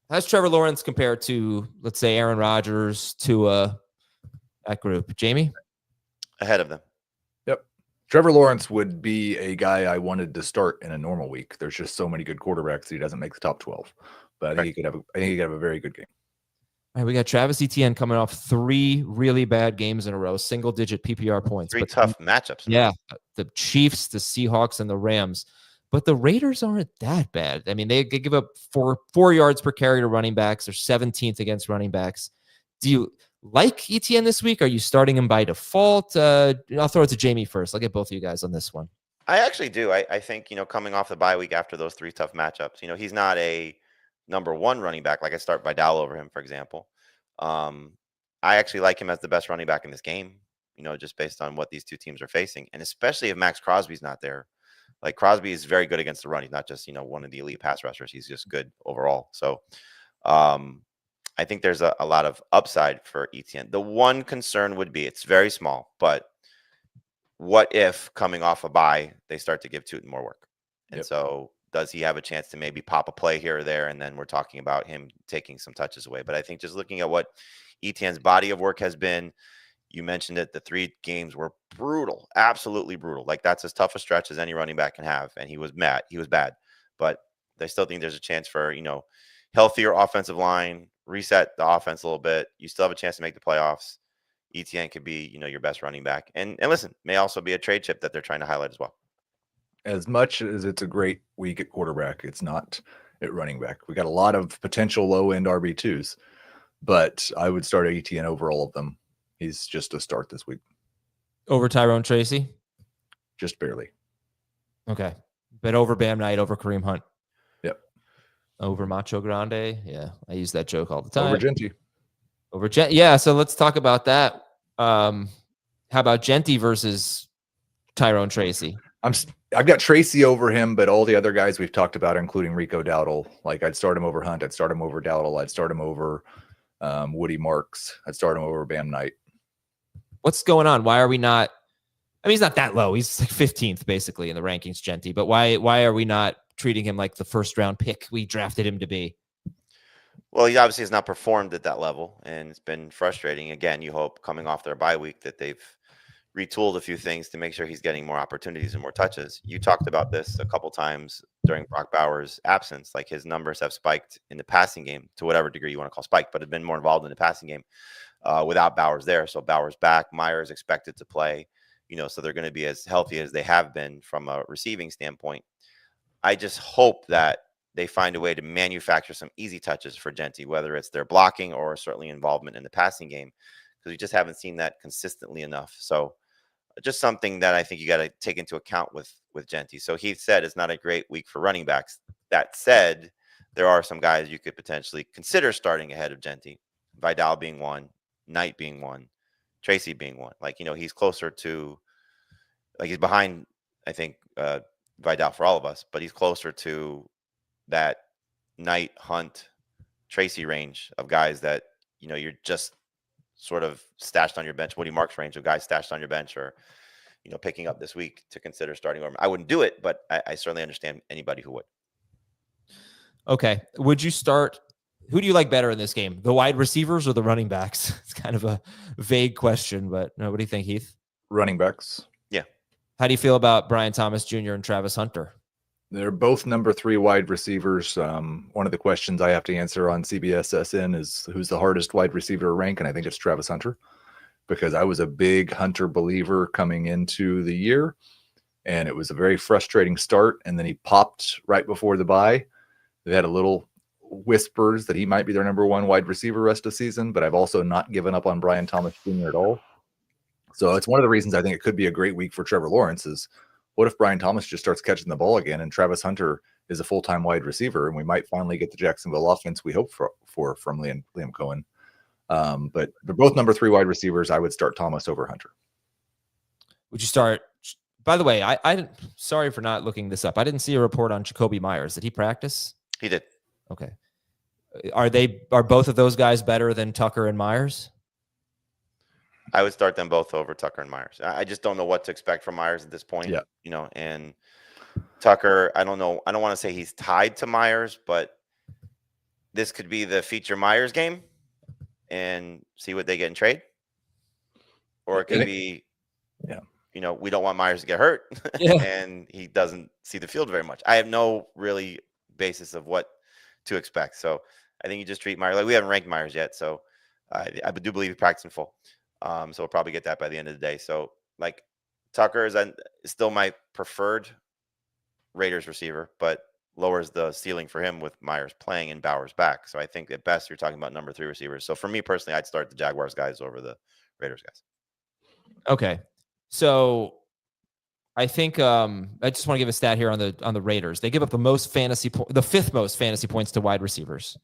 How's Trevor Lawrence compared to, let's say, Aaron Rodgers, Tua, that group? Jamey? Ahead of them. Yep. Trevor Lawrence would be a guy I wanted to start in a normal week. There's just so many good quarterbacks he doesn't make the top 12. But I think he could have a very good game. All right, we got Travis Etienne coming off 3 really bad games in a row, single-digit PPR points. 3 tough matchups. Yeah, the Chiefs, the Seahawks, and the Rams. But the Raiders aren't that bad. I mean, they give up 4 yards per carry to running backs. They're 17th against running backs. Do you like Etienne this week? Are you starting him by default? I'll throw it to Jamey first. I'll get both of you guys on this one. I actually do. I think, coming off the bye week after those 3 tough matchups, he's not a number 1 running back. Like I start Vidal over him, for example. I actually like him as the best running back in this game, just based on what these 2 teams are facing. And especially if Max Crosby's not there. Like, Crosby is very good against the run. He's not just, one of the elite pass rushers. He's just good overall. So I think there's a lot of upside for Etienne. The one concern would be it's very small, but what if coming off a bye, they start to give Tootin more work? And so does he have a chance to maybe pop a play here or there? And then we're talking about him taking some touches away. But I think just looking at what Etienne's body of work has been, you mentioned it, the 3 games were brutal, absolutely brutal. Like, that's as tough a stretch as any running back can have. And he was mad. He was bad. But I still think there's a chance for, healthier offensive line, reset the offense a little bit. You still have a chance to make the playoffs. Etienne could be, your best running back. And listen, may also be a trade chip that they're trying to highlight as well. As much as it's a great week at quarterback, it's not at running back. We got a lot of potential low-end RB2s, but I would start Etienne over all of them. He's just a start this week. Over Tyrone Tracy? Just barely. Okay. But over Bam Knight, over Kareem Hunt? Yep. Over Macho Grande? Yeah, I use that joke all the time. Over Genty. Yeah, so let's talk about that. How about Genty versus Tyrone Tracy? I've got Tracy over him, but all the other guys we've talked about, including Rico Dowdle, like I'd start him over Hunt, I'd start him over Dowdle, I'd start him over Woody Marks, I'd start him over Bam Knight. What's going on? Why are we not? I mean, he's not that low. He's like 15th basically in the rankings, Genty. But why are we not treating him like the first round pick we drafted him to be? Well, he obviously has not performed at that level, and it's been frustrating. Again, you hope coming off their bye week that they've retooled a few things to make sure he's getting more opportunities and more touches. You talked about this a couple times during Brock Bowers' absence. Like, his numbers have spiked in the passing game to whatever degree you want to call spike, but have been more involved in the passing game without Bowers there. So Bowers back, Myers expected to play, so they're going to be as healthy as they have been from a receiving standpoint. I just hope that they find a way to manufacture some easy touches for Genty, whether it's their blocking or certainly involvement in the passing game, because we just haven't seen that consistently enough. So just something that I think you got to take into account with Genty. So Heath said it's not a great week for running backs. That said, there are some guys you could potentially consider starting ahead of Genty. Vidal being one, Knight being one, Tracy being one. Like, he's closer to, like, he's behind, I think, Vidal for all of us, but he's closer to that Knight, Hunt, Tracy range of guys that, you're just sort of stashed on your bench. Woody Marks range of guys stashed on your bench or, picking up this week to consider starting over. I wouldn't do it, but I certainly understand anybody who would. Okay. Would you start? Who do you like better in this game? The wide receivers or the running backs? It's kind of a vague question, but no, what do you think, Heath? Running backs. Yeah. How do you feel about Brian Thomas Jr. and Travis Hunter? They're both number 3 wide receivers. One of the questions I have to answer on CBS SN is who's the hardest wide receiver to rank, and I think it's Travis Hunter, because I was a big Hunter believer coming into the year, and it was a very frustrating start, and then he popped right before the bye. They had a little whispers that he might be their number one wide receiver rest of the season, but I've also not given up on Brian Thomas Jr. at all. So it's one of the reasons I think it could be a great week for Trevor Lawrence is what if Brian Thomas just starts catching the ball again and Travis Hunter is a full-time wide receiver and we might finally get the Jacksonville offense we hope for from Liam Cohen. But they're both number 3 wide receivers. I would start Thomas over Hunter. Would you start? By the way, I sorry for not looking this up. I didn't see a report on Jacoby Myers. Did he practice? He did. Okay. Are both of those guys better than Tucker and Myers? I would start them both over Tucker and Myers. I just don't know what to expect from Myers at this point. Yeah. And Tucker, I don't know. I don't want to say he's tied to Myers, but this could be the feature Myers game and see what they get in trade. Or it could be, we don't want Myers to get hurt and he doesn't see the field very much. I have no really basis of what to expect. So I think you just treat Myers like we haven't ranked Myers yet. So I do believe he practiced in full. So we'll probably get that by the end of the day. So like Tucker is still my preferred Raiders receiver, but lowers the ceiling for him with Myers playing and Bowers back. So I think at best you're talking about number 3 receivers. So for me personally, I'd start the Jaguars guys over the Raiders guys. Okay. So I think I just want to give a stat here on the Raiders. They give up the fifth most fantasy points to wide receivers.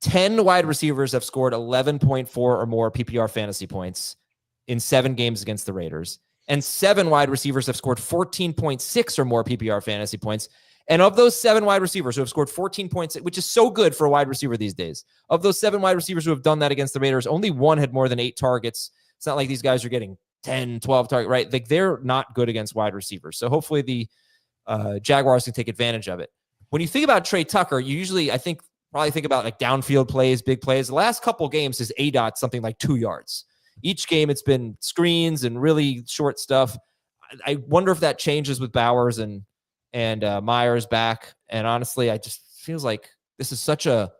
10 wide receivers have scored 11.4 or more PPR fantasy points in 7 games against the Raiders. And 7 wide receivers have scored 14.6 or more PPR fantasy points. And of those 7 wide receivers who have scored 14.6, which is so good for a wide receiver these days, of those 7 wide receivers who have done that against the Raiders, only 1 had more than 8 targets. It's not like these guys are getting 10, 12 targets, right? Like they're not good against wide receivers. So hopefully the Jaguars can take advantage of it. When you think about Trey Tucker, you usually, probably think about like downfield plays, big plays. The last couple games, his ADOT something like 2 yards. Each game, it's been screens and really short stuff. I wonder if that changes with Bowers and Myers back. And honestly, I just feels like this is such a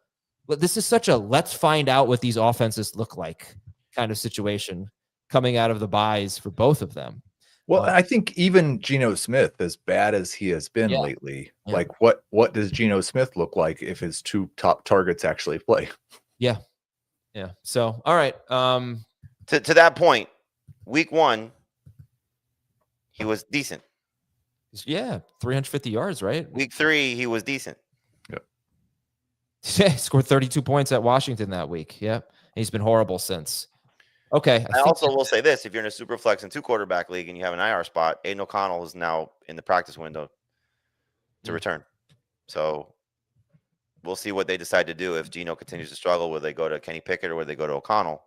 let's find out what these offenses look like kind of situation coming out of the buys for both of them. Well, I think even Geno Smith, as bad as he has been lately, like what does Geno Smith look like if his 2 top targets actually play? Yeah. So, all right. To that point, week 1, he was decent. Yeah, 350 yards, right? Week 3, he was decent. Yeah, scored 32 points at Washington that week. Yeah, he's been horrible since. Okay. I also will say this. If you're in a super flex and 2 quarterback league and you have an IR spot, Aiden O'Connell is now in the practice window to return. So we'll see what they decide to do. If Geno continues to struggle, whether they go to Kenny Pickett or whether they go to O'Connell.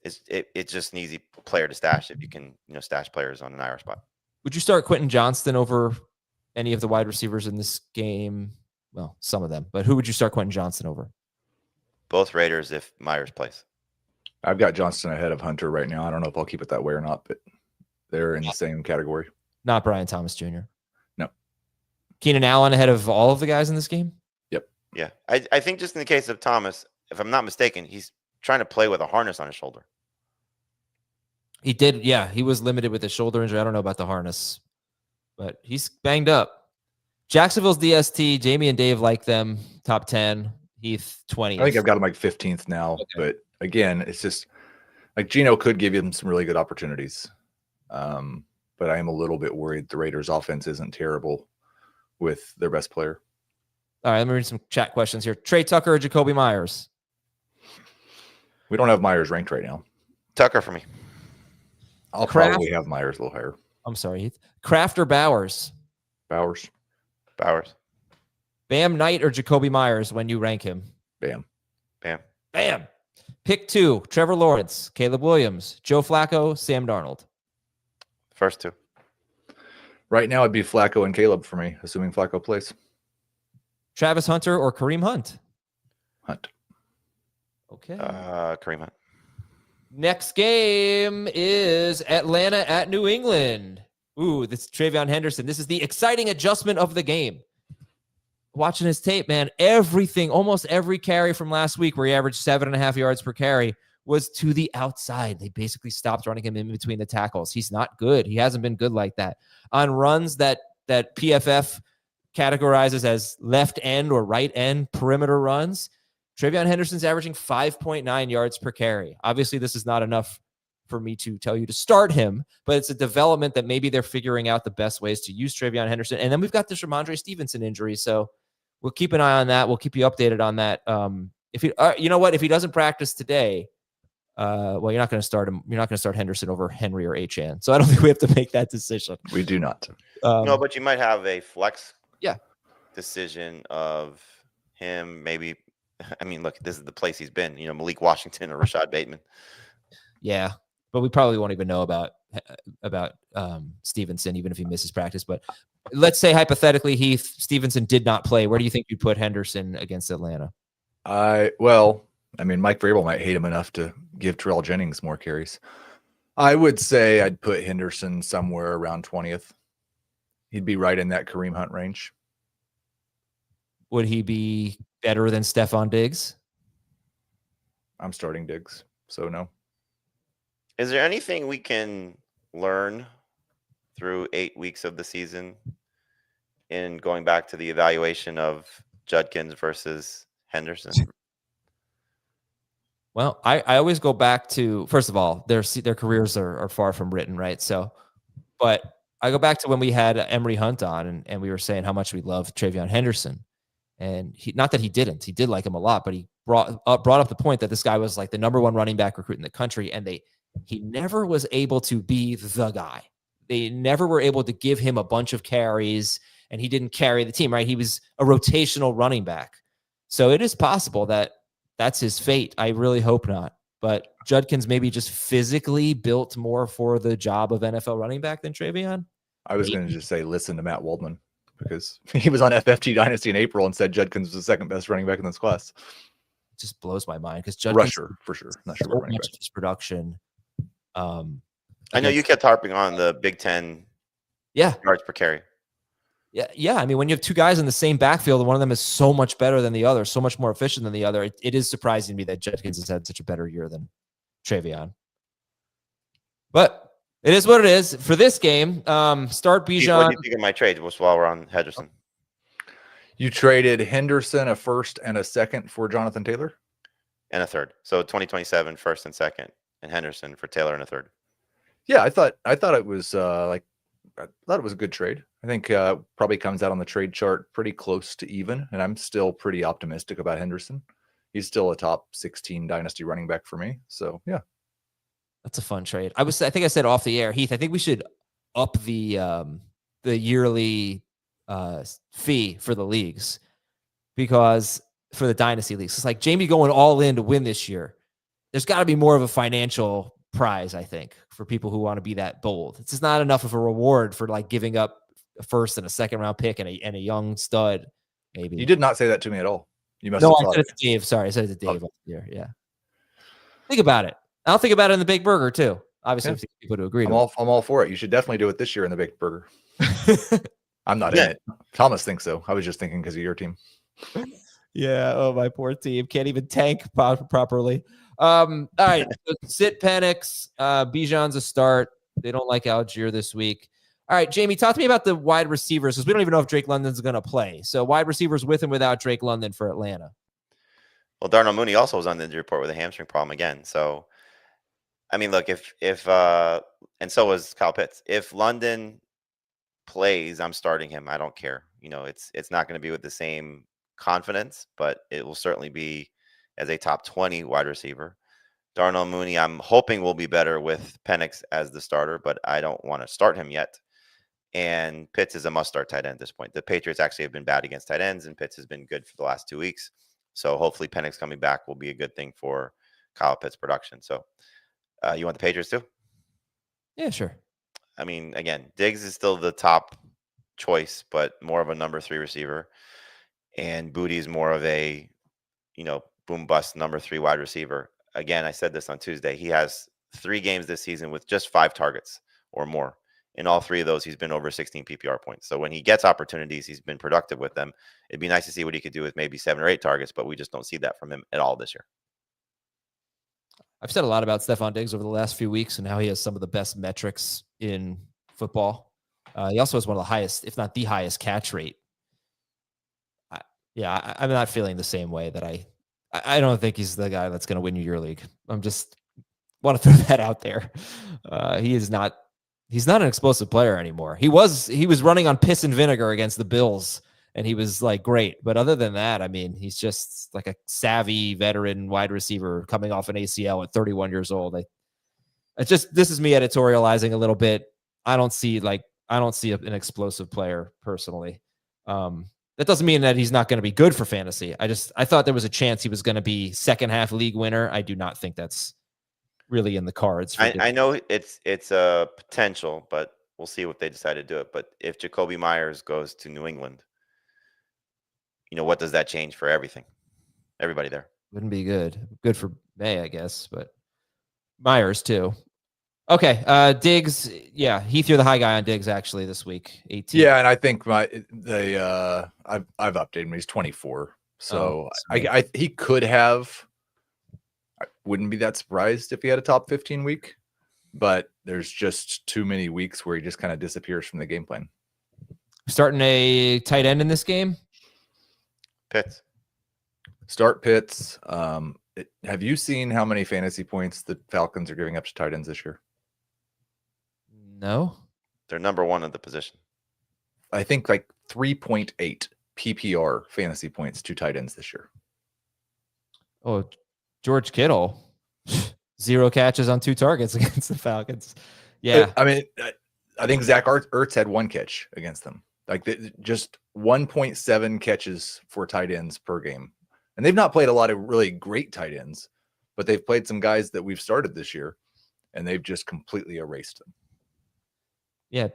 It's just an easy player to stash if you can, stash players on an IR spot. Would you start Quentin Johnston over any of the wide receivers in this game? Well, some of them, but who would you start Quentin Johnston over? Both Raiders if Myers plays. I've got Johnston ahead of Hunter right now. I don't know if I'll keep it that way or not, but they're in the same category. Not Brian Thomas Jr. No. Keenan Allen ahead of all of the guys in this game? Yep. Yeah. I think just in the case of Thomas, if I'm not mistaken, he's trying to play with a harness on his shoulder. He did. Yeah. He was limited with his shoulder injury. I don't know about the harness, but he's banged up. Jacksonville's DST, Jamey and Dave like them. Top 10. Heath 20. I think I've got him like 15th now, but again, it's just like Geno could give him some really good opportunities. But I am a little bit worried the Raiders offense isn't terrible with their best player. All right, let me read some chat questions here. Trey Tucker or Jacoby Myers? We don't have Myers ranked right now. Tucker for me. I'll probably have Myers a little higher. I'm sorry, Heath. Kraft or Bowers? Bowers. Bam Knight or Jacoby Myers when you rank him? Bam. Pick 2, Trevor Lawrence, Caleb Williams, Joe Flacco, Sam Darnold. First 2. Right now it'd be Flacco and Caleb for me, assuming Flacco plays. Travis Hunter or Kareem Hunt? Hunt. Okay. Kareem Hunt. Next game is Atlanta at New England. Ooh, this is Travion Henderson. This is the exciting adjustment of the game. Watching his tape, man, almost every carry from last week where he averaged 7.5 yards per carry was to the outside. They basically stopped running him in between the tackles. He's not good. He hasn't been good like that. On runs that PFF categorizes as left end or right end perimeter runs, TreVeyon Henderson's averaging 5.9 yards per carry. Obviously, this is not enough for me to tell you to start him, but it's a development that maybe they're figuring out the best ways to use TreVeyon Henderson. And then we've got this Ramondre Stevenson injury, so we'll keep an eye on that. We'll keep you updated on that. If he, you know what, if he doesn't practice today, well, you're not going to start him. You're not going to start Henderson over Henry or Achane. So I don't think we have to make that decision. We do not. No, but you might have a flex decision of him. Maybe, I mean, look, this is the place he's been. Malik Washington or Rashad Bateman. Yeah, but we probably won't even know about Stevenson, even if he misses practice. But let's say hypothetically, Heath, Stevenson did not play. Where do you think you'd put Henderson against Atlanta? Mike Vrabel might hate him enough to give Terrell Jennings more carries. I would say I'd put Henderson somewhere around 20th. He'd be right in that Kareem Hunt range. Would he be better than Stephon Diggs? I'm starting Diggs, so no. Is there anything we can learn through 8 weeks of the season in going back to the evaluation of Judkins versus Henderson? Well, I always go back to, first of all, their careers are far from written, right? So, but I go back to when we had Emory Hunt on and we were saying how much we love TreVeyon Henderson. And not that he didn't. He did like him a lot, but he brought up the point that this guy was like the number one running back recruit in the country, and he never was able to be the guy. They never were able to give him a bunch of carries, and he didn't carry the team, right? He was a rotational running back. So it is possible that that's his fate. I really hope not. But Judkins maybe just physically built more for the job of NFL running back than TreVeyon. I was going to just say, listen to Matt Waldman, because he was on FFT Dynasty in April and said Judkins was the second best running back in this class. It just blows my mind because Judkins, rusher for sure, not sure so running much back. of his production. I know you kept harping on the Big Ten yards per carry. Yeah. I mean, when you have two guys in the same backfield and one of them is so much better than the other, so much more efficient than the other, it is surprising to me that Judkins has had such a better year than TreVeyon. But it is what it is. For this game, start Bijan. What do you think of my trade while we're on Henderson? You traded Henderson a first and a second for Jonathan Taylor? And a third. So 2027, first and second, and Henderson for Taylor and a third. Yeah, I thought it was I thought it was a good trade. I think probably comes out on the trade chart pretty close to even, and I'm still pretty optimistic about Henderson. He's still a top 16 dynasty running back for me. So yeah, that's a fun trade. I think I said off the air, Heath, I think we should up the yearly fee for the leagues, because for the dynasty leagues, it's like Jamey going all in to win this year. There's got to be more of a financial prize, I think, for people who want to be that bold. It's just not enough of a reward for like giving up a first and a second round pick and a young stud. Maybe you did not say that to me at all. You must. No, have I said it to Dave. Sorry, I said it to Dave up here. Yeah, think about it. I'll think about it in the Big Burger too. Obviously, if people to agree. I'm all for it. You should definitely do it this year in the Big Burger. I'm not in it. Thomas thinks so. I was just thinking because of your team. Yeah. Oh, my poor team can't even tank properly. All right. So sit Penix. Bijan's a start. They don't like Algier this week. All right, Jamey, talk to me about the wide receivers, because we don't even know if Drake London's going to play. So wide receivers with and without Drake London for Atlanta. Well, Darnell Mooney also was on the injury report with a hamstring problem again. So, I mean, look, if and so was Kyle Pitts. If London plays, I'm starting him. I don't care. It's not going to be with the same confidence, but it will certainly be as a top 20 wide receiver. Darnell Mooney, I'm hoping will be better with Penix as the starter, but I don't want to start him yet. And Pitts is a must-start tight end at this point. The Patriots actually have been bad against tight ends, and Pitts has been good for the last 2 weeks. So hopefully Penix coming back will be a good thing for Kyle Pitts' production. So you want the Patriots too? Yeah, sure. I mean, again, Diggs is still the top choice, but more of a number 3 receiver. And Booty is more of a, boom bust number 3 wide receiver. Again, I said this on Tuesday. He has 3 games this season with just 5 targets or more. In all 3 of those, he's been over 16 PPR points. So when he gets opportunities, he's been productive with them. It'd be nice to see what he could do with maybe 7 or 8 targets, but we just don't see that from him at all this year. I've said a lot about Stephon Diggs over the last few weeks and how he has some of the best metrics in football. He also has one of the highest, if not the highest, catch rate Yeah, I'm not feeling the same way that I don't think he's the guy that's going to win you your league. I'm just want to throw that out there. He's not an explosive player anymore. He was running on piss and vinegar against the Bills, and he was like great. But other than that, I mean, he's just like a savvy veteran wide receiver coming off an ACL at 31 years old. This is me editorializing a little bit. I don't see an explosive player personally. That doesn't mean that he's not going to be good for fantasy. I thought there was a chance he was going to be second half league winner. I do not think that's really in the cards. I know it's a potential, but we'll see what they decide to do it. But if Jacoby Myers goes to New England, what does that change for everybody there? Wouldn't be good. Good for May, I guess, but Myers too. Okay, Diggs. Yeah, Heath, you're the high guy on Diggs actually this week. 18. Yeah, and I think I've updated him. He's 24, so he could have. I wouldn't be that surprised if he had a top 15 week, but there's just too many weeks where he just kind of disappears from the game plan. Starting a tight end in this game. Pitts. Start Pitts. Have you seen how many fantasy points the Falcons are giving up to tight ends this year? No. They're number one at the position. I think like 3.8 PPR fantasy points to tight ends this year. Oh, George Kittle, 0 catches on 2 targets against the Falcons. Yeah. I mean, I think Zach Ertz had 1 catch against them. Like just 1.7 catches for tight ends per game. And they've not played a lot of really great tight ends, but they've played some guys that we've started this year, and they've just completely erased them. Yeah,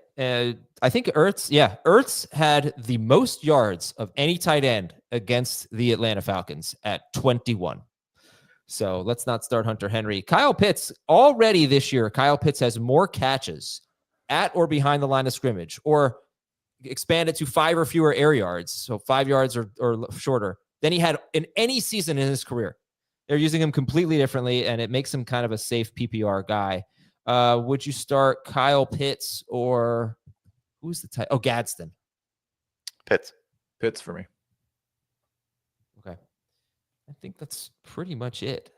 I think Ertz had the most yards of any tight end against the Atlanta Falcons at 21. So let's not start Hunter Henry. Kyle Pitts, already this year, Kyle Pitts has more catches at or behind the line of scrimmage, or expanded to 5 or fewer air yards, so 5 yards or shorter, than he had in any season in his career. They're using him completely differently, and it makes him kind of a safe PPR guy. Would you start Kyle Pitts or who's the tight? Oh, Gadsden. Pitts for me. Okay. I think that's pretty much it.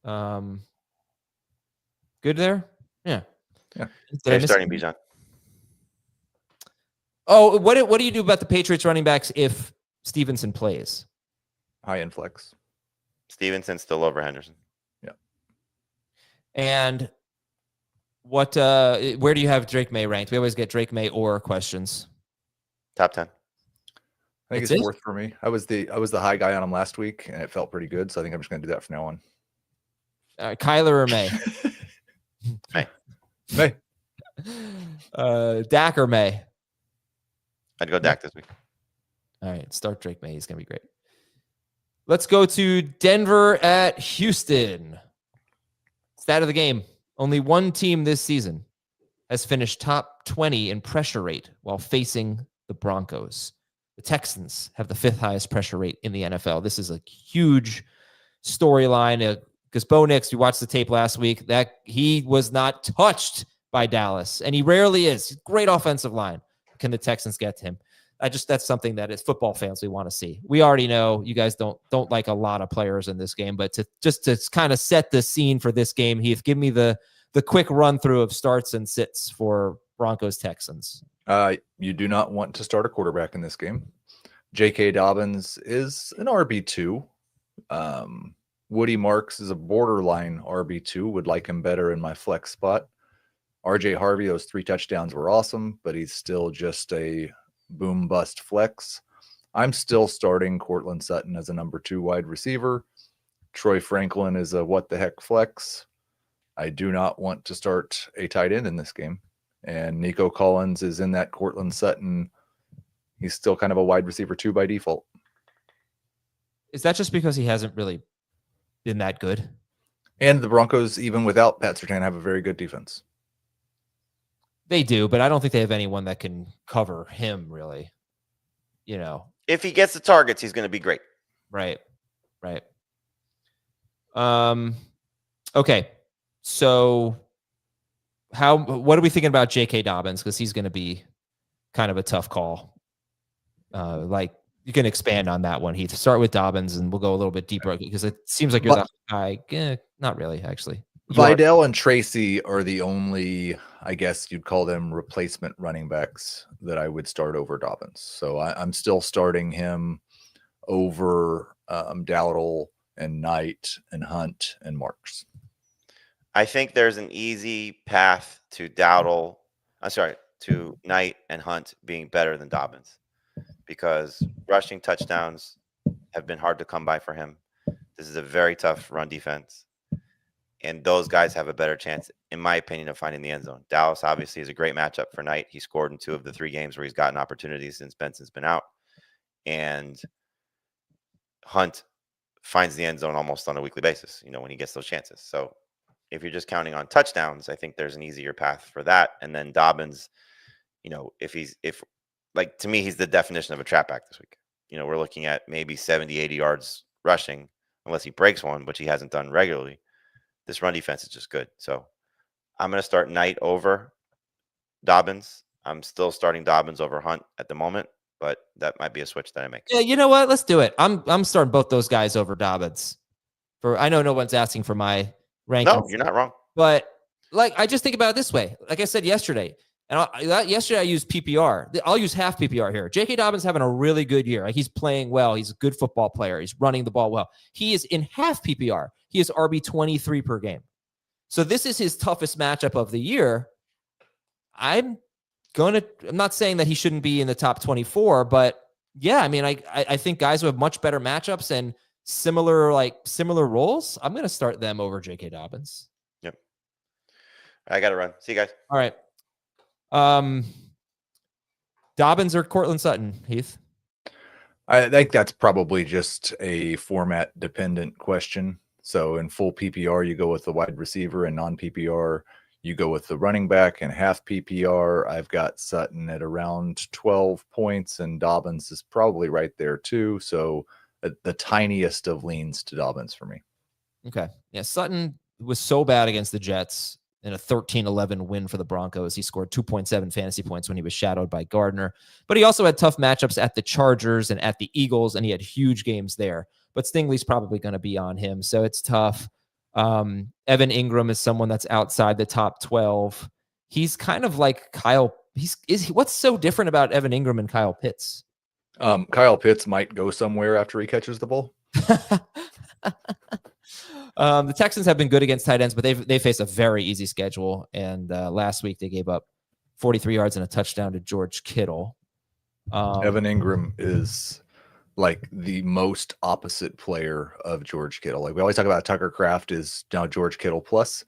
Good there? Yeah. They're starting Bijan. Oh, what do you do about the Patriots running backs if Stevenson plays? High end flex. Stevenson still over Henderson. Yeah. And where do you have Drake May ranked? We always get Drake May or questions. Top 10. I think it's 4th for me. I was the high guy on him last week, and it felt pretty good. So I think I'm just going to do that from now on. Kyler or May? May. Dak or May? I'd go Dak this week. All right, start Drake May. He's going to be great. Let's go to Denver at Houston. Stat of the game. Only one team this season has finished top 20 in pressure rate while facing the Broncos. The Texans have the 5th highest pressure rate in the NFL. This is a huge storyline because Bo Nix, we watched the tape last week, that he was not touched by Dallas, and he rarely is. Great offensive line. Can the Texans get to him? That's something that as football fans we want to see. We already know you guys don't like a lot of players in this game, but to kind of set the scene for this game, Heath, give me the quick run through of starts and sits for Broncos-Texans. You do not want to start a quarterback in this game. J.K. Dobbins is an RB2. Woody Marks is a borderline RB2. Would like him better in my flex spot. R.J. Harvey, those 3 touchdowns were awesome, but he's still just a boom bust flex. I'm still starting Cortland Sutton as a number 2 wide receiver. Troy Franklin is a what the heck flex. I do not want to start a tight end in this game. And Nico Collins is in that Cortland Sutton. He's still kind of a wide receiver 2 by default. Is that just because he hasn't really been that good? And the Broncos, even without Pat Surtain, have a very good defense. They do, but I don't think they have anyone that can cover him, really. If he gets the targets, he's going to be great. Right. Okay. So what are we thinking about J.K. Dobbins? Because he's going to be kind of a tough call. you can expand on that one, Heath. Start with Dobbins, and we'll go a little bit deeper because it seems like you're the guy. Not really, actually. Vidal and Tracy are the only, I guess you'd call them replacement running backs that I would start over Dobbins. So I'm still starting him over Dowdle and Knight and Hunt and Marks. I think there's an easy path to to Knight and Hunt being better than Dobbins, because rushing touchdowns have been hard to come by for him. This is a very tough run defense, and those guys have a better chance, in my opinion, of finding the end zone. Dallas obviously is a great matchup for Knight. He scored in 2 of the 3 games where he's gotten opportunities since Benson's been out, and Hunt finds the end zone almost on a weekly basis, when he gets those chances. So if you're just counting on touchdowns, I think there's an easier path for that. And then Dobbins, to me, he's the definition of a trap back this week. We're looking at maybe 70, 80 yards rushing, unless he breaks one, which he hasn't done regularly. This run defense is just good. So I'm going to start Knight over Dobbins. I'm still starting Dobbins over Hunt at the moment, but that might be a switch that I make. Yeah, you know what? Let's do it. I'm starting both those guys over Dobbins. I know no one's asking for my rankings. No, you're not wrong. But I just think about it this way. Like I said yesterday, and yesterday I used PPR. I'll use half PPR here. J.K. Dobbins having a really good year. He's playing well. He's a good football player. He's running the ball well. He is in half PPR. He is RB 23 per game. So this is his toughest matchup of the year. I'm not saying that he shouldn't be in the top 24, but yeah, I think guys who have much better matchups and similar roles, I'm going to start them over J.K. Dobbins. Yep. I got to run. See you guys. All right. Dobbins or Cortland Sutton, Heath? I think that's probably just a format dependent question. So in full PPR, you go with the wide receiver, and non-PPR, you go with the running back, and half PPR, I've got Sutton at around 12 points, and Dobbins is probably right there too. So the tiniest of leans to Dobbins for me. Okay. Yeah. Sutton was so bad against the Jets in a 13-11 win for the Broncos. He scored 2.7 fantasy points when he was shadowed by Gardner, but he also had tough matchups at the Chargers and at the Eagles, and he had huge games there. But Stingley's probably going to be on him, so it's tough. Evan Ingram is someone that's outside the top 12. He's kind of like Kyle. What's so different about Evan Ingram and Kyle Pitts? Kyle Pitts might go somewhere after he catches the ball. The Texans have been good against tight ends, but they face a very easy schedule. And last week they gave up 43 yards and a touchdown to George Kittle. Evan Ingram is like the most opposite player of George Kittle. Like we always talk about, Tucker Kraft is now George Kittle plus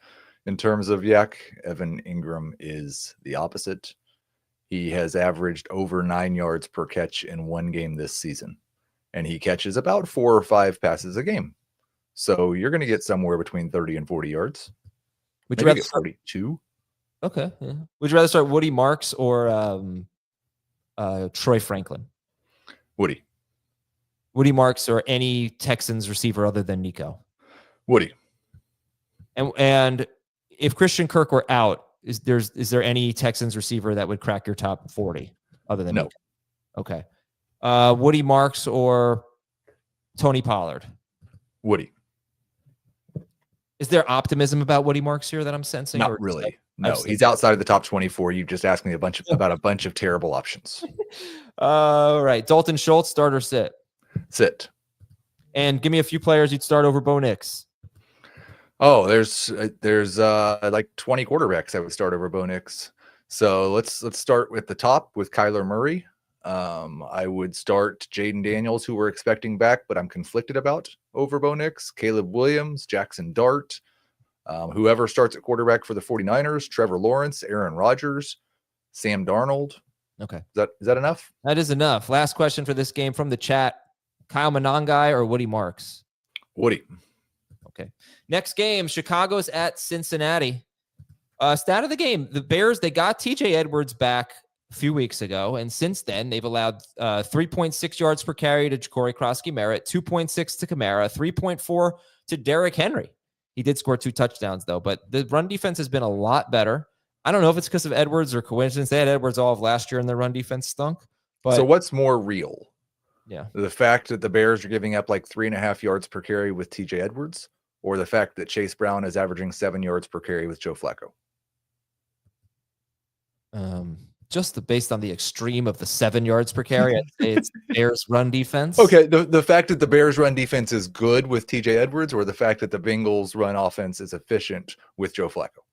in terms of yak. Evan Ingram is the opposite. He has averaged over 9 yards per catch in one game this season, and he catches about 4 or 5 passes a game. So you're going to get somewhere between 30 and 40 yards. Would you rather get 42? Okay. Yeah. Would you rather start Woody Marks or Troy Franklin? Woody Marks or any Texans receiver other than Nico? Woody. And if Christian Kirk were out, is there any Texans receiver that would crack your top 40 other than Nico? Okay. Woody Marks or Tony Pollard? Woody. Is there optimism about Woody Marks here that I'm sensing? Not really. No, he's outside of the top 24. You just asked me about a bunch of terrible options. All right. Dalton Schultz, start or sit? Sit. And give me a few players you'd start over Bo Nix. Oh, there's like 20 quarterbacks I would start over Bo Nix. So let's start with the top with Kyler Murray. I would start Jaden Daniels, who we're expecting back, but I'm conflicted about, over Bo Nix, Caleb Williams, Jackson Dart, whoever starts at quarterback for the 49ers, Trevor Lawrence, Aaron Rodgers, Sam Darnold. Okay. Is that enough? That is enough. Last question for this game from the chat. Kyle Monangai or Woody Marks? Woody. Okay. Next game, Chicago's at Cincinnati. Stat of the game, the Bears, they got TJ Edwards back a few weeks ago, and since then they've allowed 3.6 yards per carry to Ja'Cory Krosky-Merritt, 2.6 to Kamara, 3.4 to Derrick Henry. He did score 2 touchdowns though, but the run defense has been a lot better. I don't know if it's because of Edwards or coincidence. They had Edwards all of last year and their run defense stunk. But so what's more real? Yeah. The fact that the Bears are giving up like 3.5 yards per carry with TJ Edwards, or the fact that Chase Brown is averaging 7 yards per carry with Joe Flacco? Just based on the extreme of the 7 yards per carry, I'd say it's Bears run defense. Okay, the fact that the Bears run defense is good with TJ Edwards, or the fact that the Bengals run offense is efficient with Joe Flacco?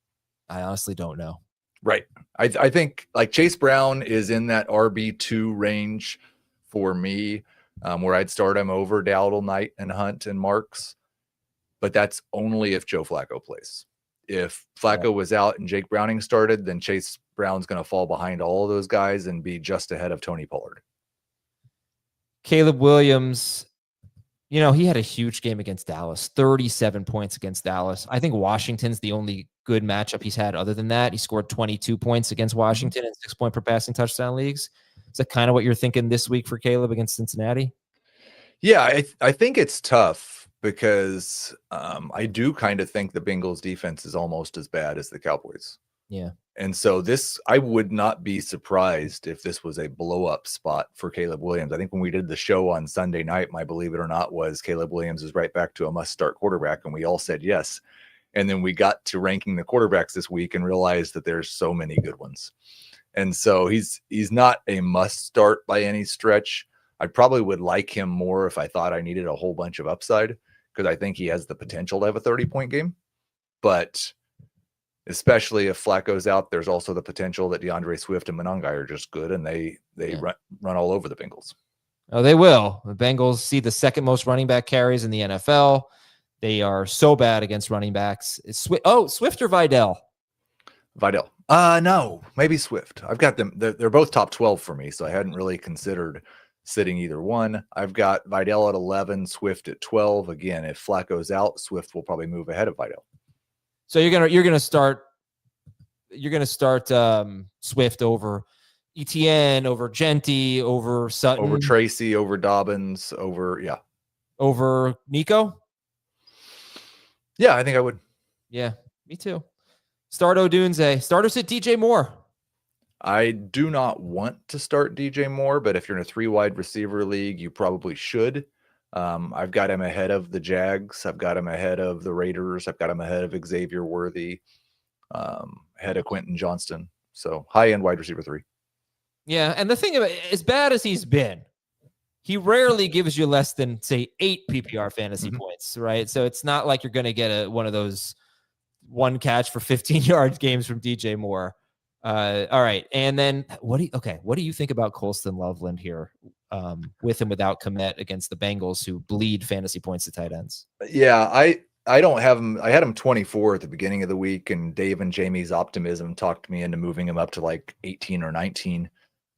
I honestly don't know. Right. I think like Chase Brown is in that RB2 range for me, where I'd start him over Dowdle, Knight, and Hunt and Marks. But that's only if Joe Flacco plays. If Flacco was out and Jake Browning started, then Chase Brown's going to fall behind all of those guys and be just ahead of Tony Pollard. Caleb Williams, he had a huge game against Dallas, 37 points against Dallas. I think Washington's the only good matchup he's had. Other than that, he scored 22 points against Washington in 6-point per passing touchdown leagues. Is that kind of what you're thinking this week for Caleb against Cincinnati? Yeah, I think it's tough because I do kind of think the Bengals defense is almost as bad as the Cowboys. Yeah. And so I would not be surprised if this was a blow up spot for Caleb Williams. I think when we did the show on Sunday night, my believe it or not was Caleb Williams is right back to a must start quarterback. And we all said yes. And then we got to ranking the quarterbacks this week and realized that there's so many good ones. And so he's not a must start by any stretch. I probably would like him more if I thought I needed a whole bunch of upside, because I think he has the potential to have a 30-point game. But especially if Flacco's out, there's also the potential that DeAndre Swift and Monangai are just good, and they run all over the Bengals. Oh, they will. The Bengals see the second most running back carries in the NFL. They are so bad against running backs. Swift or Vidal? Vidal. No, maybe Swift. I've got them. They're both top 12 for me, so I hadn't really considered sitting either one. I've got Vidal at 11, Swift at 12. Again, if Flacco's out, Swift will probably move ahead of Vidal. So you're gonna start Swift over Etienne, over Genty, over Sutton, over Tracy, over Dobbins, over Nico. Yeah, I think I would. Yeah, me too. Start Odunze. Start or sit DJ Moore. I do not want to start DJ Moore, but if you're in a 3 wide receiver league, you probably should. I've got him ahead of the Jags. I've got him ahead of the Raiders. I've got him ahead of Xavier Worthy, ahead of Quentin Johnston. So high-end wide receiver 3. Yeah, and the thing about it, as bad as he's been, he rarely gives you less than, say, 8 PPR fantasy points, right? So it's not like you're going to get one of those one catch for 15 yards games from DJ Moore. All right. And then what do you think about Colston Loveland here with and without Kmet against the Bengals, who bleed fantasy points to tight ends? Yeah, I don't have him. I had him 24 at the beginning of the week, and Dave and Jamey's optimism talked me into moving him up to like 18 or 19.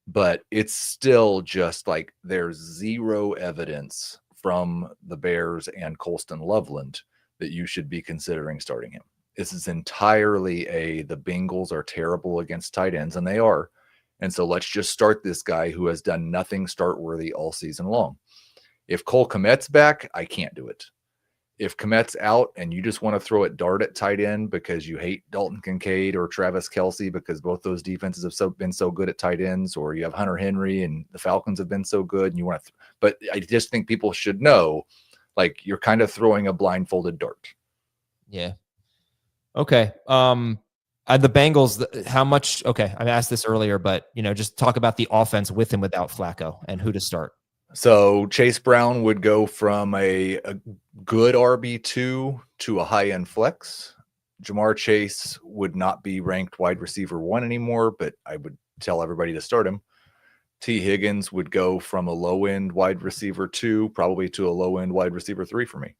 But it's still just like there's zero evidence from the Bears and Colston Loveland that you should be considering starting him. This is entirely the Bengals are terrible against tight ends, and they are. And so let's just start this guy who has done nothing start worthy all season long. If Cole Kmet's back, I can't do it. If Kmet's out and you just want to throw it dart at tight end because you hate Dalton Kincaid or Travis Kelce because both those defenses have been so good at tight ends, or you have Hunter Henry and the Falcons have been so good and you want to, but I just think people should know, like, you're kind of throwing a blindfolded dart. Yeah. Okay. The Bengals, how much? Okay. I asked this earlier, but just talk about the offense with and without Flacco and who to start. So Chase Brown would go from a good RB2 to a high-end flex. Jamar Chase would not be ranked wide receiver 1 anymore, but I would tell everybody to start him. T. Higgins would go from a low-end wide receiver 2 probably to a low-end wide receiver 3 for me.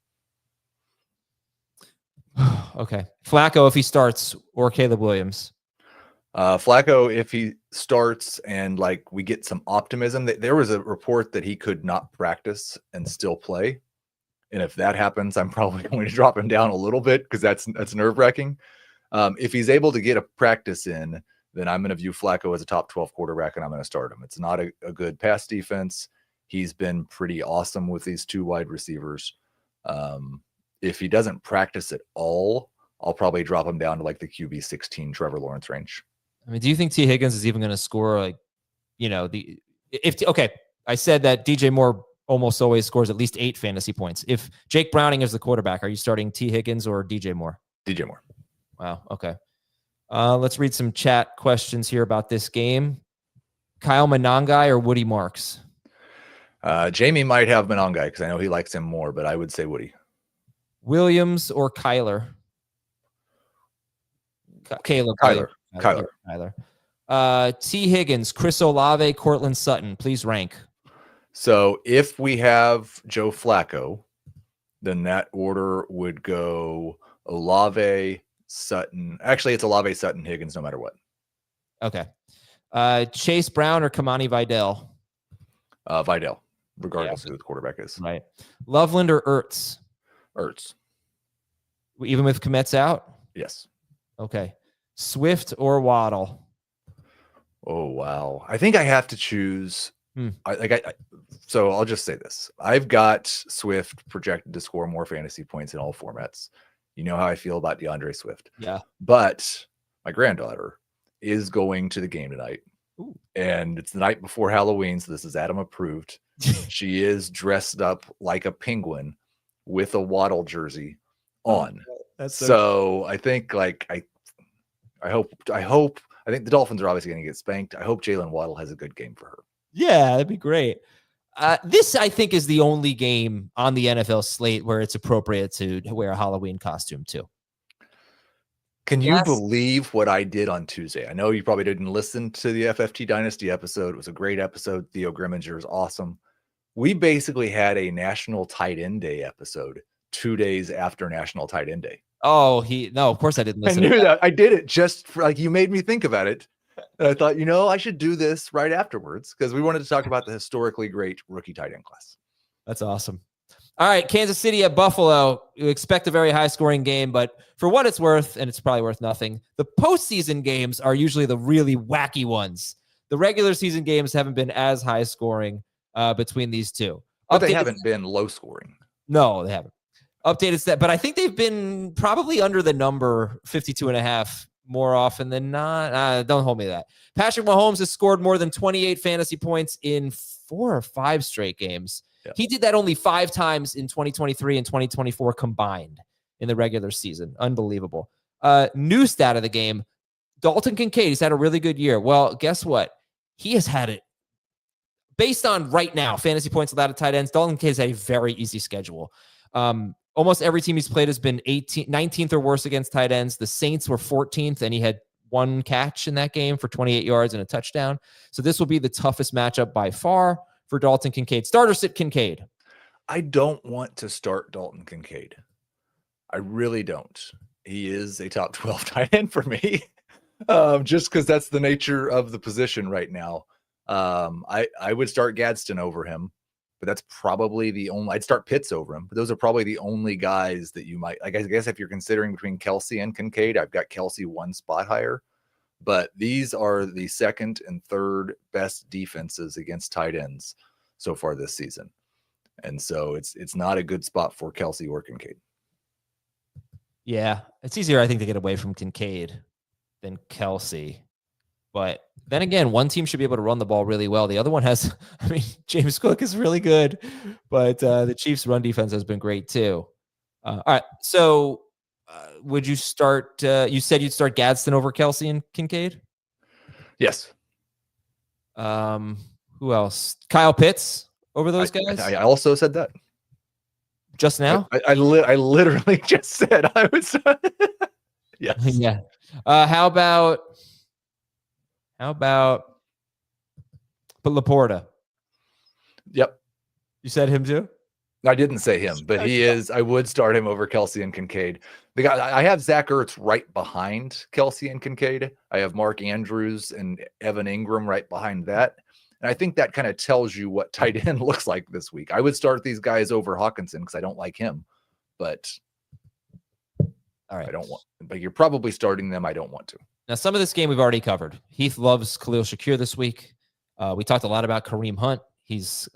Okay. Flacco if he starts, or Caleb Williams? Flacco if he starts and like we get some optimism. There was a report that he could not practice and still play. And if that happens, I'm probably going to drop him down a little bit because that's nerve-wracking. If he's able to get a practice in, then I'm going to view Flacco as a top 12 quarterback and I'm going to start him. It's not a good pass defense. He's been pretty awesome with these 2 wide receivers. If he doesn't practice at all, I'll probably drop him down to like the QB 16 Trevor Lawrence range. I mean, do you think T. Higgins is even going to score I said that DJ Moore almost always scores at least 8 fantasy points. If Jake Browning is the quarterback, are you starting T. Higgins or DJ Moore? DJ Moore. Wow. Okay. Let's read some chat questions here about this game. Kyle Monangai or Woody Marks? Jamey might have Monangai because I know he likes him more, but I would say Woody. Williams or Kyler? Kyler. T. Higgins, Chris Olave, Cortland Sutton. Please rank. So if we have Joe Flacco, then that order would go Olave, Sutton. Actually, it's Olave, Sutton, Higgins, no matter what. Okay. Chase Brown or Kamani Vidal? Vidal, regardless of who the quarterback is. Right. Loveland or Ertz? Ertz. Even with Kmet's out? Yes. Okay. Swift or Waddle? Oh, wow. I think I have to choose. So I'll just say this. I've got Swift projected to score more fantasy points in all formats. You know how I feel about DeAndre Swift. Yeah. But my granddaughter is going to the game tonight. Ooh. And it's the night before Halloween, so this is Adam approved. She is dressed up like a penguin with a Waddle jersey on. So I think I think the Dolphins are obviously going to get spanked. I hope Jalen Waddle has a good game for her. Yeah, that'd be great. This, I think, is the only game on the NFL slate where it's appropriate to wear a Halloween costume too. Can you believe what I did on Tuesday? I know you probably didn't listen to the FFT Dynasty episode. It was a great episode. Theo Grimminger is awesome. We basically had a National Tight End Day episode 2 days after National Tight End Day. Oh, no, of course I didn't listen. I knew that. I did it just for, you made me think about it. And I thought, I should do this right afterwards because we wanted to talk about the historically great rookie tight end class. That's awesome. All right, Kansas City at Buffalo. You expect a very high-scoring game, but for what it's worth, and it's probably worth nothing, the postseason games are usually the really wacky ones. The regular season games haven't been as high-scoring between these two. But they haven't been low-scoring. No, they haven't. Updated stat, but I think they've been probably under the number 52.5 more often than not. Don't hold me to that. Patrick Mahomes has scored more than 28 fantasy points in 4 or 5 straight games. Yeah. He did that only 5 times in 2023 and 2024 combined in the regular season. Unbelievable. New stat of the game, Dalton Kincaid, he's had a really good year. Well, guess what? He has had it. Based on right now, fantasy points without a tight ends, Dalton Kincaid has had a very easy schedule. Almost every team he's played has been 19th or worse against tight ends. The Saints were 14th, and he had 1 catch in that game for 28 yards and a touchdown. So this will be the toughest matchup by far for Dalton Kincaid. Start or sit Kincaid? I don't want to start Dalton Kincaid. I really don't. He is a top 12 tight end for me, just because that's the nature of the position right now. I would start Gadsden over him. But that's probably the only. I'd start Pitts over him. But those are probably the only guys that you might. I guess if you're considering between Kelsey and Kincaid, I've got Kelsey 1 spot higher. But these are the second and third best defenses against tight ends so far this season, and so it's not a good spot for Kelsey or Kincaid. Yeah, it's easier, I think, to get away from Kincaid than Kelsey. But then again, one team should be able to run the ball really well. The other one has, James Cook is really good, but the Chiefs' run defense has been great too. All right. So would you start, you said you'd start Gadsden over Kelsey and Kincaid? Yes. Who else? Kyle Pitts over those guys? I also said that. Just now? I literally just said I was. Yes. Yeah. How about Laporta? Yep. You said him too? I didn't say him, but he is. I would start him over Kelsey and Kincaid. The guy I have Zach Ertz right behind Kelsey and Kincaid. I have Mark Andrews and Evan Ingram right behind that. And I think that kind of tells you what tight end looks like this week. I would start these guys over Hawkinson because I don't like him, but all right, I don't want. But you're probably starting them. I don't want to. Now, some of this game we've already covered. Heath loves Khalil Shakir this week. We talked a lot about Kareem Hunt. He's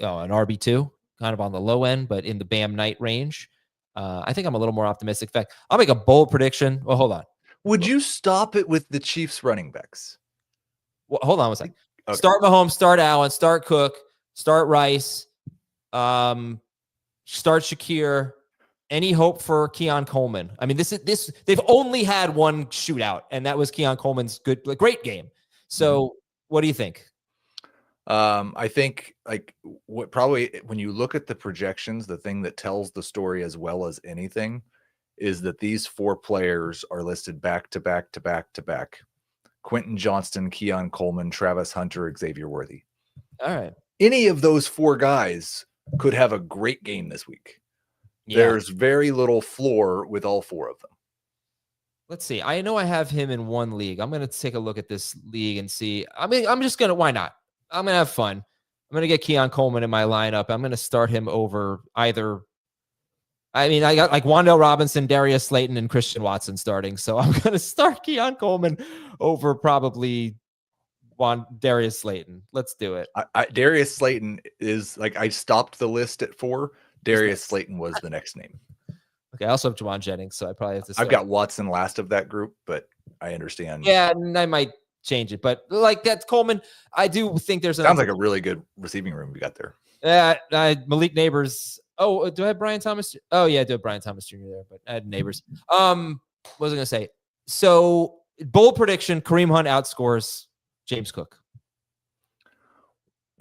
an RB2, kind of on the low end, but in the Bam Knight range. I think I'm a little more optimistic. In fact, I'll make a bold prediction. Well, hold on. Would you stop it with the Chiefs running backs? Well, hold on a second. Okay. Start Mahomes, start Allen, start Cook, start Rice, Start Shakir. Any hope for Keon Coleman? I mean, they've only had one shootout, and that was Keon Coleman's great game. So what do you think? I think what probably when you look at the projections, the thing that tells the story as well as anything is that these 4 players are listed back to back to back to back. Quentin Johnston, Keon Coleman, Travis Hunter, Xavier Worthy. All right. Any of those 4 guys could have a great game this week. Yeah. There's very little floor with all 4 of them. Let's see. I know I have him in one league. I'm going to take a look at this league and see. I mean, I'm just going to, why not? I'm going to have fun. I'm going to get Keon Coleman in my lineup. I'm going to start him over either. I mean, I got like Wan'Dale Robinson, Darius Slayton, and Christian Watson starting. So I'm going to start Keon Coleman over probably Darius Slayton. Let's do it. Darius Slayton is I stopped the list at 4. Darius Slayton was the next name. Okay, I also have Juwan Jennings, so I probably have to start. I've got Watson last of that group, but I understand. Yeah, and I might change it, but that's Coleman. I do think there's sounds like a really good receiving room we got there. Yeah, Malik Neighbors. Oh, do I have Brian Thomas? Oh yeah, I do have Brian Thomas Jr. there, but I had Neighbors. What was I gonna say? So bold prediction: Kareem Hunt outscores James Cook.